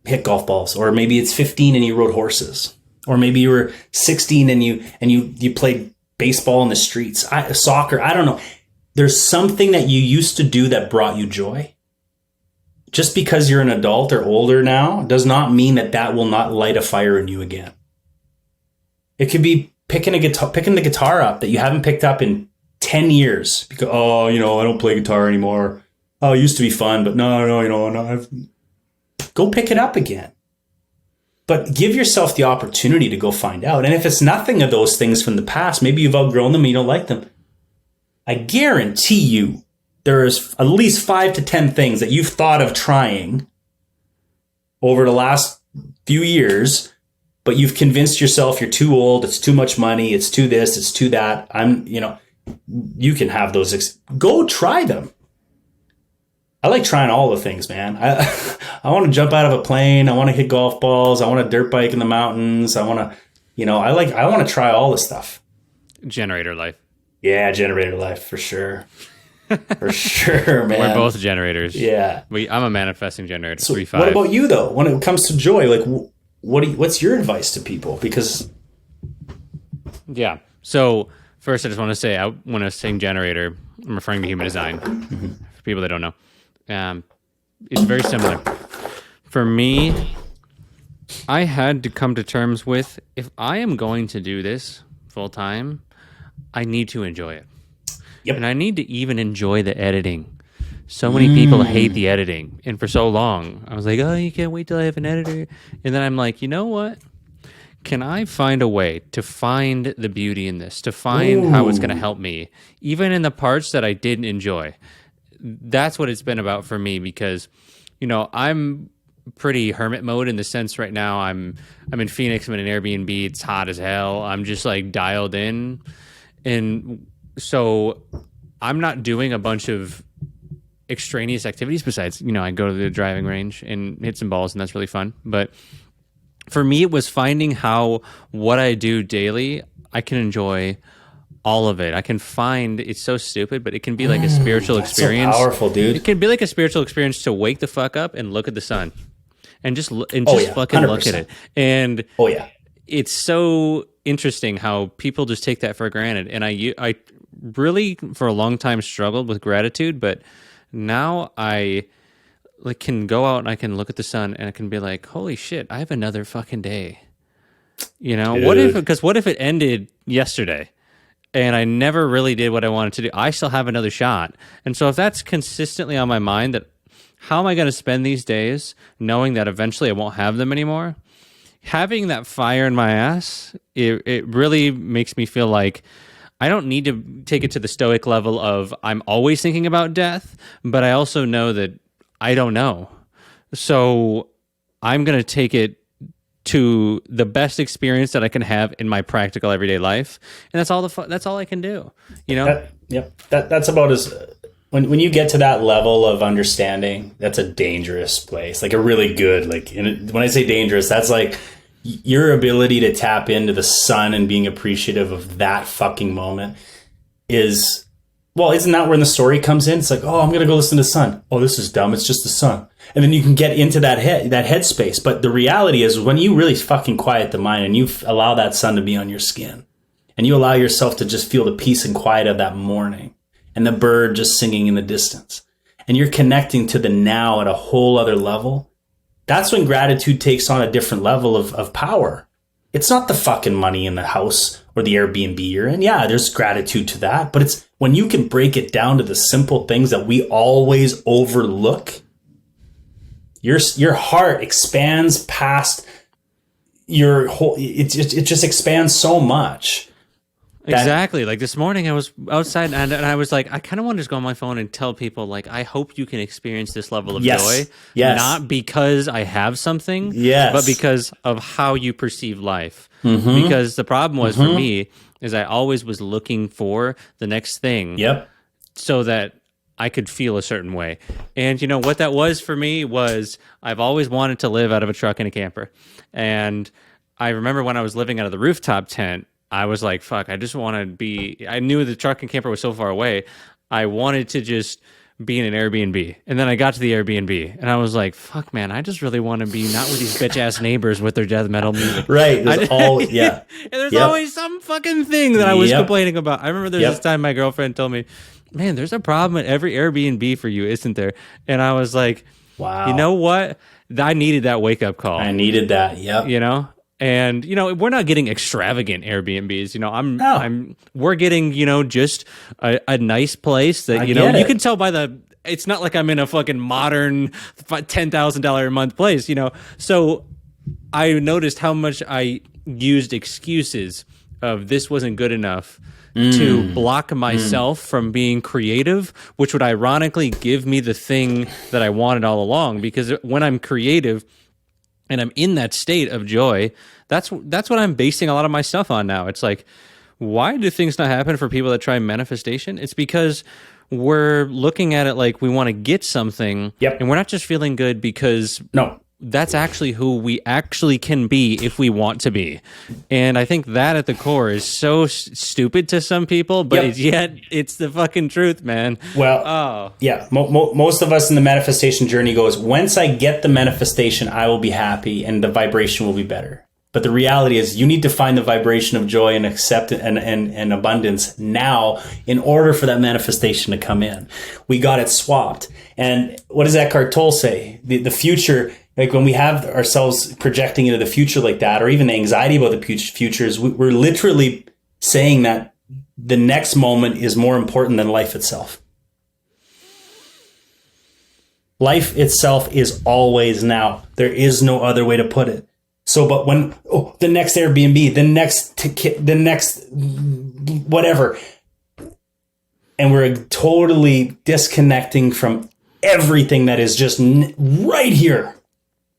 hit golf balls, or maybe it's 15 and you rode horses, or maybe you were 16 and you played baseball in the streets, soccer. I don't know. There's something that you used to do that brought you joy. Just because you're an adult or older now does not mean that will not light a fire in you again. It could be picking the guitar up that you haven't picked up in 10 years because, I don't play guitar anymore. Oh, it used to be fun, but no. Go pick it up again. But give yourself the opportunity to go find out. And if it's nothing of those things from the past, maybe you've outgrown them and you don't like them, I guarantee you there's at least 5 to 10 things that you've thought of trying over the last few years, but you've convinced yourself you're too old, it's too much money, it's too this, it's too that. You can have those. Go try them. I like trying all the things, man. I want to jump out of a plane. I want to hit golf balls. I want to dirt bike in the mountains. I want to, I want to try all the stuff. Generator life. Yeah, generator life for sure. For sure, man. We're both generators. Yeah. I'm a manifesting generator. So 3-5. what about you though? When it comes to joy, like what's your advice to people? Because yeah. So first, I just want to say, when I was saying generator, I'm referring to human design. Mm-hmm. For people that don't know. It's very similar. For me, I had to come to terms with, if I am going to do this full time, I need to enjoy it. Yep. And I need to even enjoy the editing. So many people hate the editing. And for so long, I was like, oh, you can't wait till I have an editor. And then I'm like, you know what? Can I find a way to find the beauty in this, to find how it's going to help me, even in the parts that I didn't enjoy? That's what it's been about for me, because, I'm pretty hermit mode in the sense right now I'm in Phoenix, I'm in an Airbnb, it's hot as hell. I'm just like dialed in. And so I'm not doing a bunch of extraneous activities besides, I go to the driving range and hit some balls, and that's really fun. But for me, it was finding how what I do daily, I can enjoy all of it. I can find, it's so stupid, but it can be like a spiritual experience. So powerful, dude. It can be like a spiritual experience to wake the fuck up and look at the sun and just fucking 100%. Look at it. And it's so interesting how people just take that for granted. And I really, for a long time, struggled with gratitude, but now I like can go out and I can look at the sun and I can be like, holy shit, I have another fucking day. You know, Dude. what if it ended yesterday and I never really did what I wanted to do? I still have another shot. And so if that's consistently on my mind, that how am I going to spend these days knowing that eventually I won't have them anymore? Having that fire in my ass, it really makes me feel like I don't need to take it to the stoic level of I'm always thinking about death, but I also know that I don't know. So I'm going to take it to the best experience that I can have in my practical everyday life. And that's all that's all I can do, you know? That's about as when you get to that level of understanding, that's a dangerous place. Like a really good, like, and when I say dangerous, that's like your ability to tap into the sun and being appreciative of that fucking moment is, well, isn't that where the story comes in? It's like, oh, I'm going to go listen to the sun. Oh, this is dumb. It's just the sun. And then you can get into that headspace. But the reality is when you really fucking quiet the mind and you allow that sun to be on your skin and you allow yourself to just feel the peace and quiet of that morning and the bird just singing in the distance and you're connecting to the now at a whole other level, that's when gratitude takes on a different level of power. It's not the fucking money in the house or the Airbnb you're in. Yeah, there's gratitude to that. But it's when you can break it down to the simple things that we always overlook, your heart expands past your whole, it just expands so much. Exactly. Like this morning I was outside and I was like, I kind of want to just go on my phone and tell people like, I hope you can experience this level of joy. Yes. Not because I have something, but because of how you perceive life. Mm-hmm. Because the problem was for me is I always was looking for the next thing. Yep. So that I could feel a certain way. And you know what that was for me was I've always wanted to live out of a truck and a camper. And I remember when I was living out of the rooftop tent, I was like, fuck, I just want to be, I knew the truck and camper was so far away. I wanted to just be in an Airbnb. And then I got to the Airbnb and I was like, fuck, man, I just really want to be not with these bitch ass neighbors with their death metal music. Right. There's and there's always some fucking thing that I was complaining about. I remember there's this time my girlfriend told me, man, there's a problem at every Airbnb for you, isn't there? And I was like, wow, you know what? I needed that wake up call. I needed that. Yep. You know? And, you know, we're not getting extravagant Airbnbs. You know, we're getting, you know, just a nice place that, you know, you can tell by it's not like I'm in a fucking modern $10,000 a month place, you know. So I noticed how much I used excuses of this wasn't good enough to block myself from being creative, which would ironically give me the thing that I wanted all along. Because when I'm creative, and I'm in that state of joy, that's what I'm basing a lot of my stuff on now. It's like, why do things not happen for people that try manifestation? It's because we're looking at it like we want to get something, and we're not just feeling good because that's actually who we actually can be if we want to be. And I think that at the core is so stupid to some people, but yet it's the fucking truth, man. Well, most of us in the manifestation journey goes, once I get the manifestation, I will be happy and the vibration will be better. But the reality is you need to find the vibration of joy and acceptance and abundance now in order for that manifestation to come in. We got it swapped. And what does Eckhart Tolle say? The future, like when we have ourselves projecting into the future like that, or even the anxiety about the future, is we're literally saying that the next moment is more important than life itself. Life itself is always now. There is no other way to put it. So, but when, the next Airbnb, the next whatever, and we're totally disconnecting from everything that is just right here,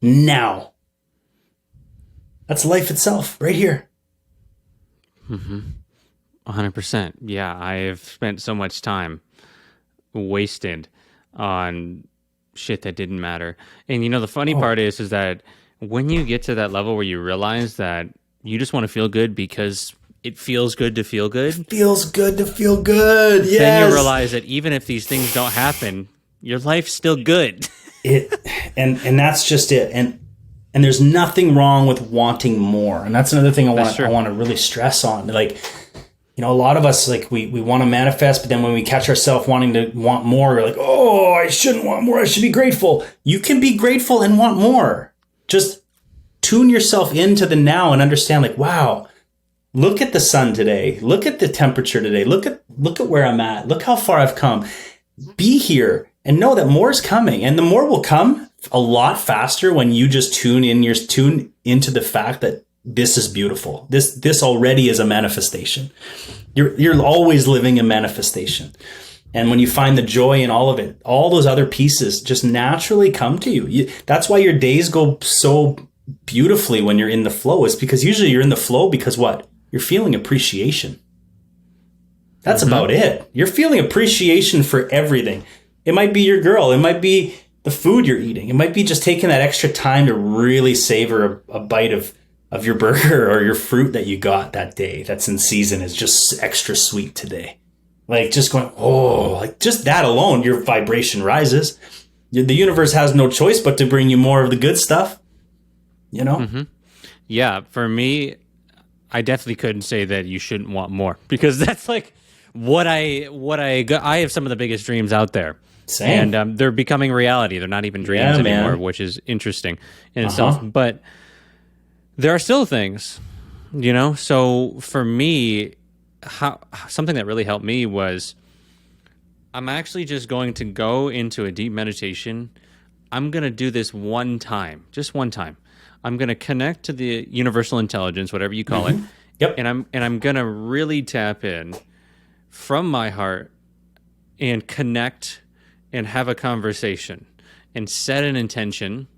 now. That's life itself, right here. 100%. Yeah, I have spent so much time wasted on shit that didn't matter. And you know, the funny part is that when you get to that level where you realize that you just want to feel good because it feels good to feel good. It feels good to feel good. Yes. Then you realize that even if these things don't happen, your life's still good. And that's just it. And there's nothing wrong with wanting more. And that's another thing I want to really stress on. Like, a lot of us, like, we want to manifest, but then when we catch ourselves wanting to want more, we're like, oh, I shouldn't want more. I should be grateful. You can be grateful and want more. Just tune yourself into the now and understand, like, wow, look at the sun today. Look at the temperature today. Look at where I'm at. Look how far I've come. Be here and know that more is coming, and the more will come a lot faster when you just tune into the fact that this is beautiful. This already is a manifestation. You're always living in manifestation. And when you find the joy in all of it, all those other pieces just naturally come to you. That's why your days go so beautifully when you're in the flow. It's because usually you're in the flow because what? You're feeling appreciation. That's about it. You're feeling appreciation for everything. It might be your girl. It might be the food you're eating. It might be just taking that extra time to really savor a bite of your burger or your fruit that you got that day that's in season is just extra sweet today. Like just going, oh, like just that alone, your vibration rises. The universe has no choice but to bring you more of the good stuff, Yeah, for me, I definitely couldn't say that you shouldn't want more, because that's like what I have some of the biggest dreams out there. Same. And they're becoming reality. They're not even dreams anymore, man. which is interesting in itself. But there are still things, So for me, something that really helped me was I'm actually just going to go into a deep meditation. I'm going to do this one time, just one time. I'm going to connect to the universal intelligence, whatever you call it. Yep. And I'm going to really tap in from my heart and connect and have a conversation and set an intention.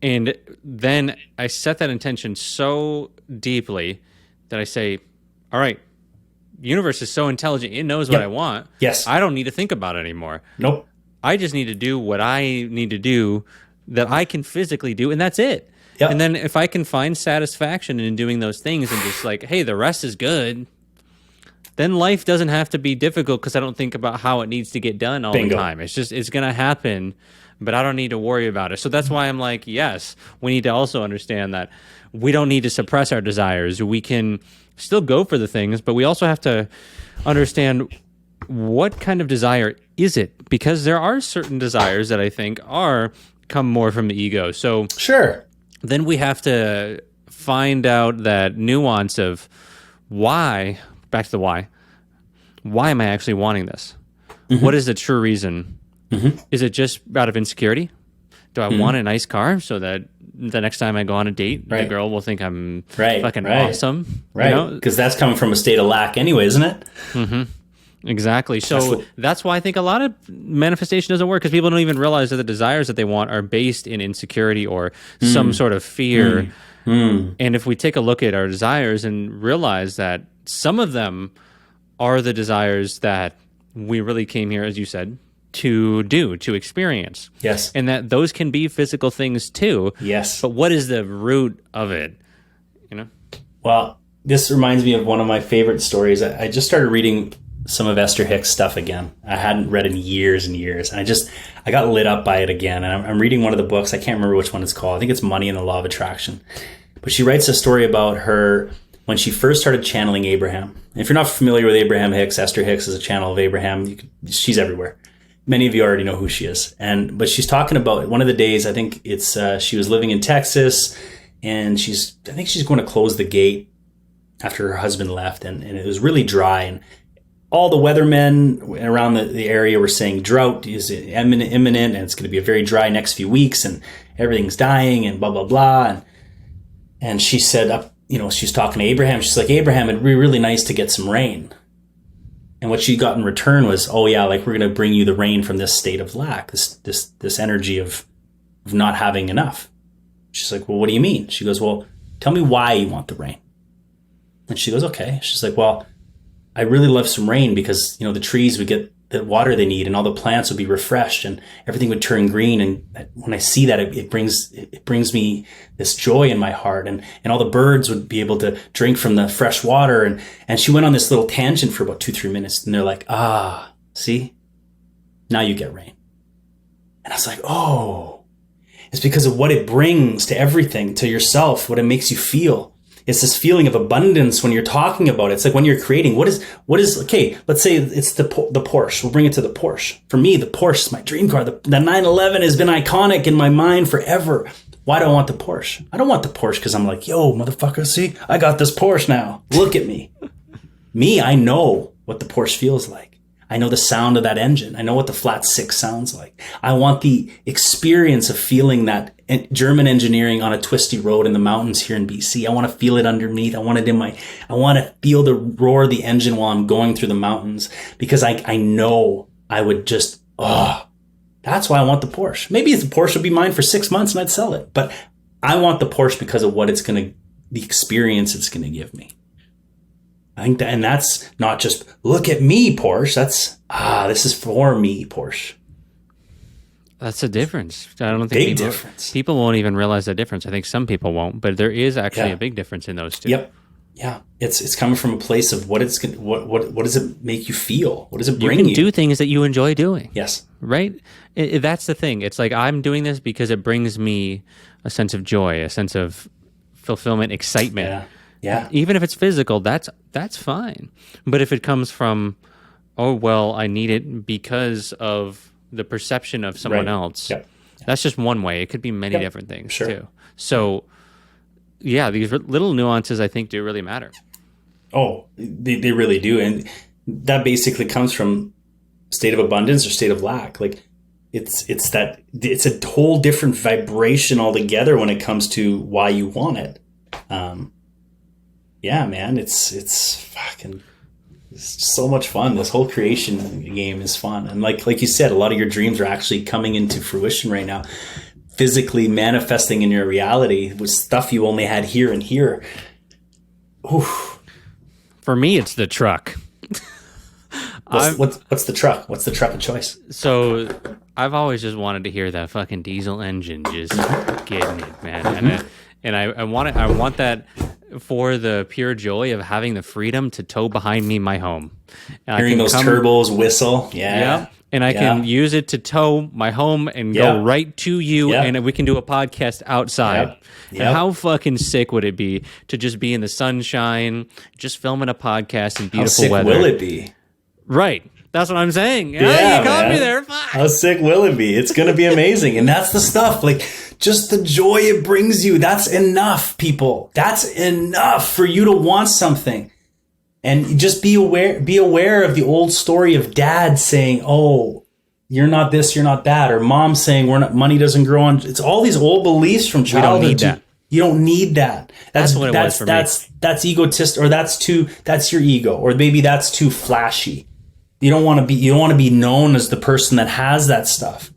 And then I set that intention so deeply that I say, all right, the universe is so intelligent. It knows what I want. Yes. I don't need to think about it anymore. Nope. I just need to do what I need to do that I can physically do, and that's it. Yep. And then if I can find satisfaction in doing those things and just like, hey, the rest is good, then life doesn't have to be difficult because I don't think about how it needs to get done all the time. It's going to happen, but I don't need to worry about it. So that's why I'm like, yes, we need to also understand that we don't need to suppress our desires. We can still go for the things, but we also have to understand what kind of desire is it? Because there are certain desires that I think come more from the ego. So sure. Then we have to find out that nuance of why, back to the why am I actually wanting this? What is the true reason? Is it just out of insecurity? Do I want a nice car so that the next time I go on a date, the girl will think I'm fucking awesome? Right. Because that's coming from a state of lack anyway, isn't it? Exactly. So that's why I think a lot of manifestation doesn't work, because people don't even realize that the desires that they want are based in insecurity or some sort of fear. And if we take a look at our desires and realize that some of them are the desires that we really came here, as you said, to experience. Yes. And that those can be physical things too. Yes. But what is the root of it? Well, this reminds me of one of my favorite stories. I just started reading some of Esther Hicks' stuff again. I hadn't read in years and years. And I got lit up by it again. And I'm reading one of the books. I can't remember which one it's called. I think it's Money and the Law of Attraction. But she writes a story about her when she first started channeling Abraham. And if you're not familiar with Abraham Hicks, Esther Hicks is a channel of Abraham. She's everywhere. Many of you already know who she is. But she's talking about one of the days, I think it's she was living in Texas, and I think she's going to close the gate after her husband left, and it was really dry, and all the weathermen around the area were saying drought is imminent, and it's going to be a very dry next few weeks, and everything's dying, and blah blah blah. And she said, she's talking to Abraham. She's like, Abraham, it'd be really nice to get some rain. And what she got in return was, oh yeah, like we're going to bring you the rain from this state of lack, this energy of not having enough. She's like, well, what do you mean? She goes, well, tell me why you want the rain. And she goes, okay. She's like, well, I really love some rain because, the trees would get the water they need and all the plants would be refreshed and everything would turn green. And when I see that, it brings me this joy in my heart, and all the birds would be able to drink from the fresh water. And she went on this little tangent for about 2-3 minutes, and they're like, see, now you get rain. And I was like, oh, it's because of what it brings to everything, to yourself, what it makes you feel. it's this feeling of abundance when you're talking about it. It's like when you're creating, what is, okay, let's say it's the Porsche. We'll bring it to the Porsche. For me, the Porsche is my dream car. The 911 has been iconic in my mind forever. Why do I want the Porsche? I don't want the Porsche because I'm like, yo, motherfucker, see, I got this Porsche now. Look at me. I know what the Porsche feels like. I know the sound of that engine. I know what the flat six sounds like. I want the experience of feeling that German engineering on a twisty road in the mountains here in BC. I want to feel it underneath. I want to feel the roar of the engine while I'm going through the mountains, because I know I would just, that's why I want the Porsche. Maybe the Porsche would be mine for 6 months and I'd sell it, but I want the Porsche because of what the experience it's going to give me. I think that, and that's not just look at me, Porsche. That's this is for me, Porsche. That's a difference. I don't think people won't even realize the difference. I think some people won't, but there is actually a big difference in those two. Yep. Yeah. It's coming from a place of what does it make you feel? What does it bring you? You can do things that you enjoy doing. Yes. Right? That's the thing. It's like, I'm doing this because it brings me a sense of joy, a sense of fulfillment, excitement. Yeah. Yeah. Even if it's physical, that's fine. But if it comes from, I need it because of the perception of someone else, that's just one way. It could be many different things too. So, yeah, these little nuances I think do really matter. Oh, they really do. And that basically comes from state of abundance or state of lack. Like it's a whole different vibration altogether when it comes to why you want it. Yeah, man, it's so much fun. This whole creation game is fun. And like you said, a lot of your dreams are actually coming into fruition right now, physically manifesting in your reality with stuff you only had here and here. Oof. For me, it's the truck. What's the truck? What's the truck of choice? So I've always just wanted to hear that fucking diesel engine just getting it, man. And I want that for the pure joy of having the freedom to tow behind me my home. And hearing those turbos whistle. Yeah. And I can use it to tow my home and go right to you, and we can do a podcast outside. And how fucking sick would it be to just be in the sunshine, just filming a podcast in beautiful weather? How sick will it be? Right. That's what I'm saying. Yeah, you got me there. Fuck. How sick will it be? It's going to be amazing. And that's the stuff. Like, just the joy it brings you. That's enough, people. That's enough for you to want something. And just be aware of the old story of dad saying, oh, you're not this, you're not that. Or mom saying, money doesn't grow on. It's all these old beliefs from childhood. We don't need that. You don't need that. That's what it was for me. That's egotist, or that's your ego, or maybe that's too flashy. You don't want to be known as the person that has that stuff.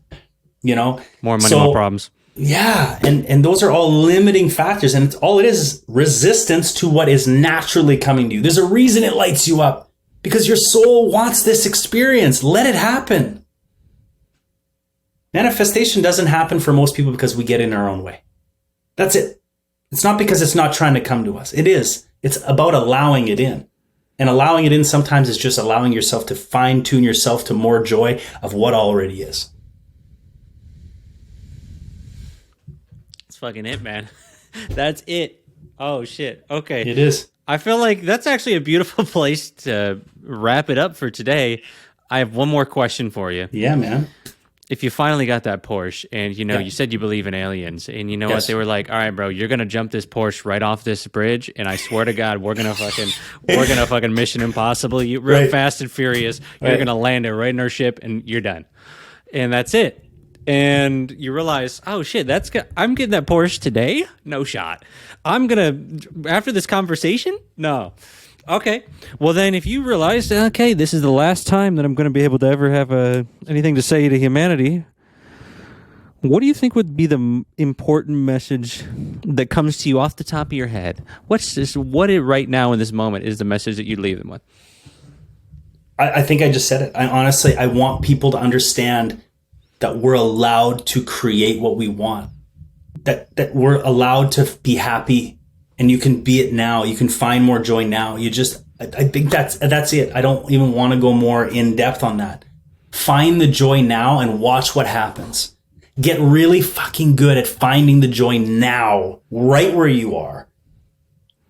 You know? More money, more problems. Yeah, and those are all limiting factors, and it is resistance to what is naturally coming to you. There's a reason it lights you up, because your soul wants this experience. Let it happen. Manifestation doesn't happen for most people because we get in our own way. That's it. It's not because it's not trying to come to us. It is. It's about allowing it in. And allowing it in sometimes is just allowing yourself to fine-tune yourself to more joy of what already is. Fucking it, man. That's it. Oh shit. Okay. It is. I feel like that's actually a beautiful place to wrap it up for today. I have one more question for you. Yeah, man. If you finally got that Porsche and you said you believe in aliens, and you know what, they were like, all right, bro, you're gonna jump this Porsche right off this bridge, and I swear to God, we're gonna fucking Mission Impossible you real fast and furious. You're gonna land it right in our ship and you're done. And that's it. And you realize, oh shit, I'm getting that Porsche today? No shot. After this conversation? No. Okay. Well then, if you realize, okay, this is the last time that I'm going to be able to ever have anything to say to humanity, what do you think would be the important message that comes to you off the top of your head? Right now in this moment is the message that you'd leave them with? I think I just said it. I want people to understand that we're allowed to create what we want, that we're allowed to be happy, and you can be it now. You can find more joy now. I think that's it. I don't even want to go more in depth on that. Find the joy now and watch what happens. Get really fucking good at finding the joy now, right where you are.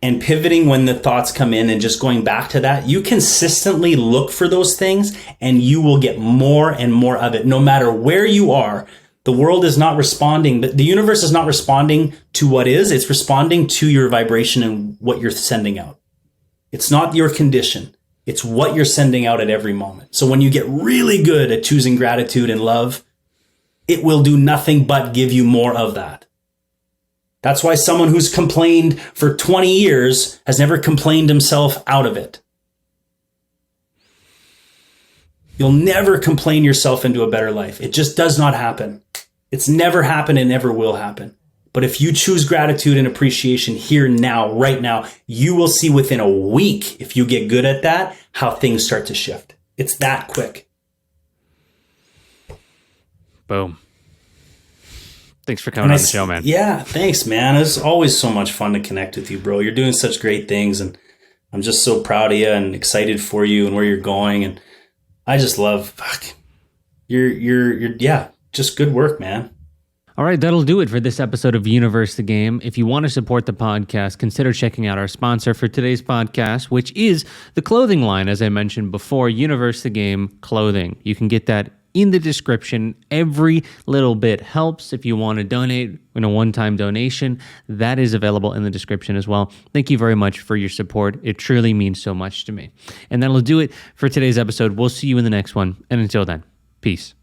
and pivoting when the thoughts come in and just going back to that, you consistently look for those things and you will get more and more of it. No matter where you are, the world is not responding, but the universe is not responding to what is, it's responding to your vibration and what you're sending out. It's not your condition. It's what you're sending out at every moment. So when you get really good at choosing gratitude and love, it will do nothing but give you more of that. That's why someone who's complained for 20 years has never complained himself out of it. You'll never complain yourself into a better life. It just does not happen. It's never happened and never will happen. But if you choose gratitude and appreciation here, now, right now, you will see within a week, if you get good at that, how things start to shift. It's that quick. Boom. Thanks for coming on the show, man. Yeah, thanks, man. It's always so much fun to connect with you, bro. You're doing such great things, and I'm just so proud of you and excited for you and where you're going. And I just love, you're just good work, man. All right, that'll do it for this episode of Universe the Game. If you want to support the podcast, consider checking out our sponsor for today's podcast, which is the clothing line, as I mentioned before, Universe the Game Clothing. You can get that in the description. Every little bit helps. If you want to donate in a one-time donation, that is available in the description as well. Thank you very much for your support. It truly means so much to me. And that'll do it for today's episode. We'll see you in the next one. And until then, peace.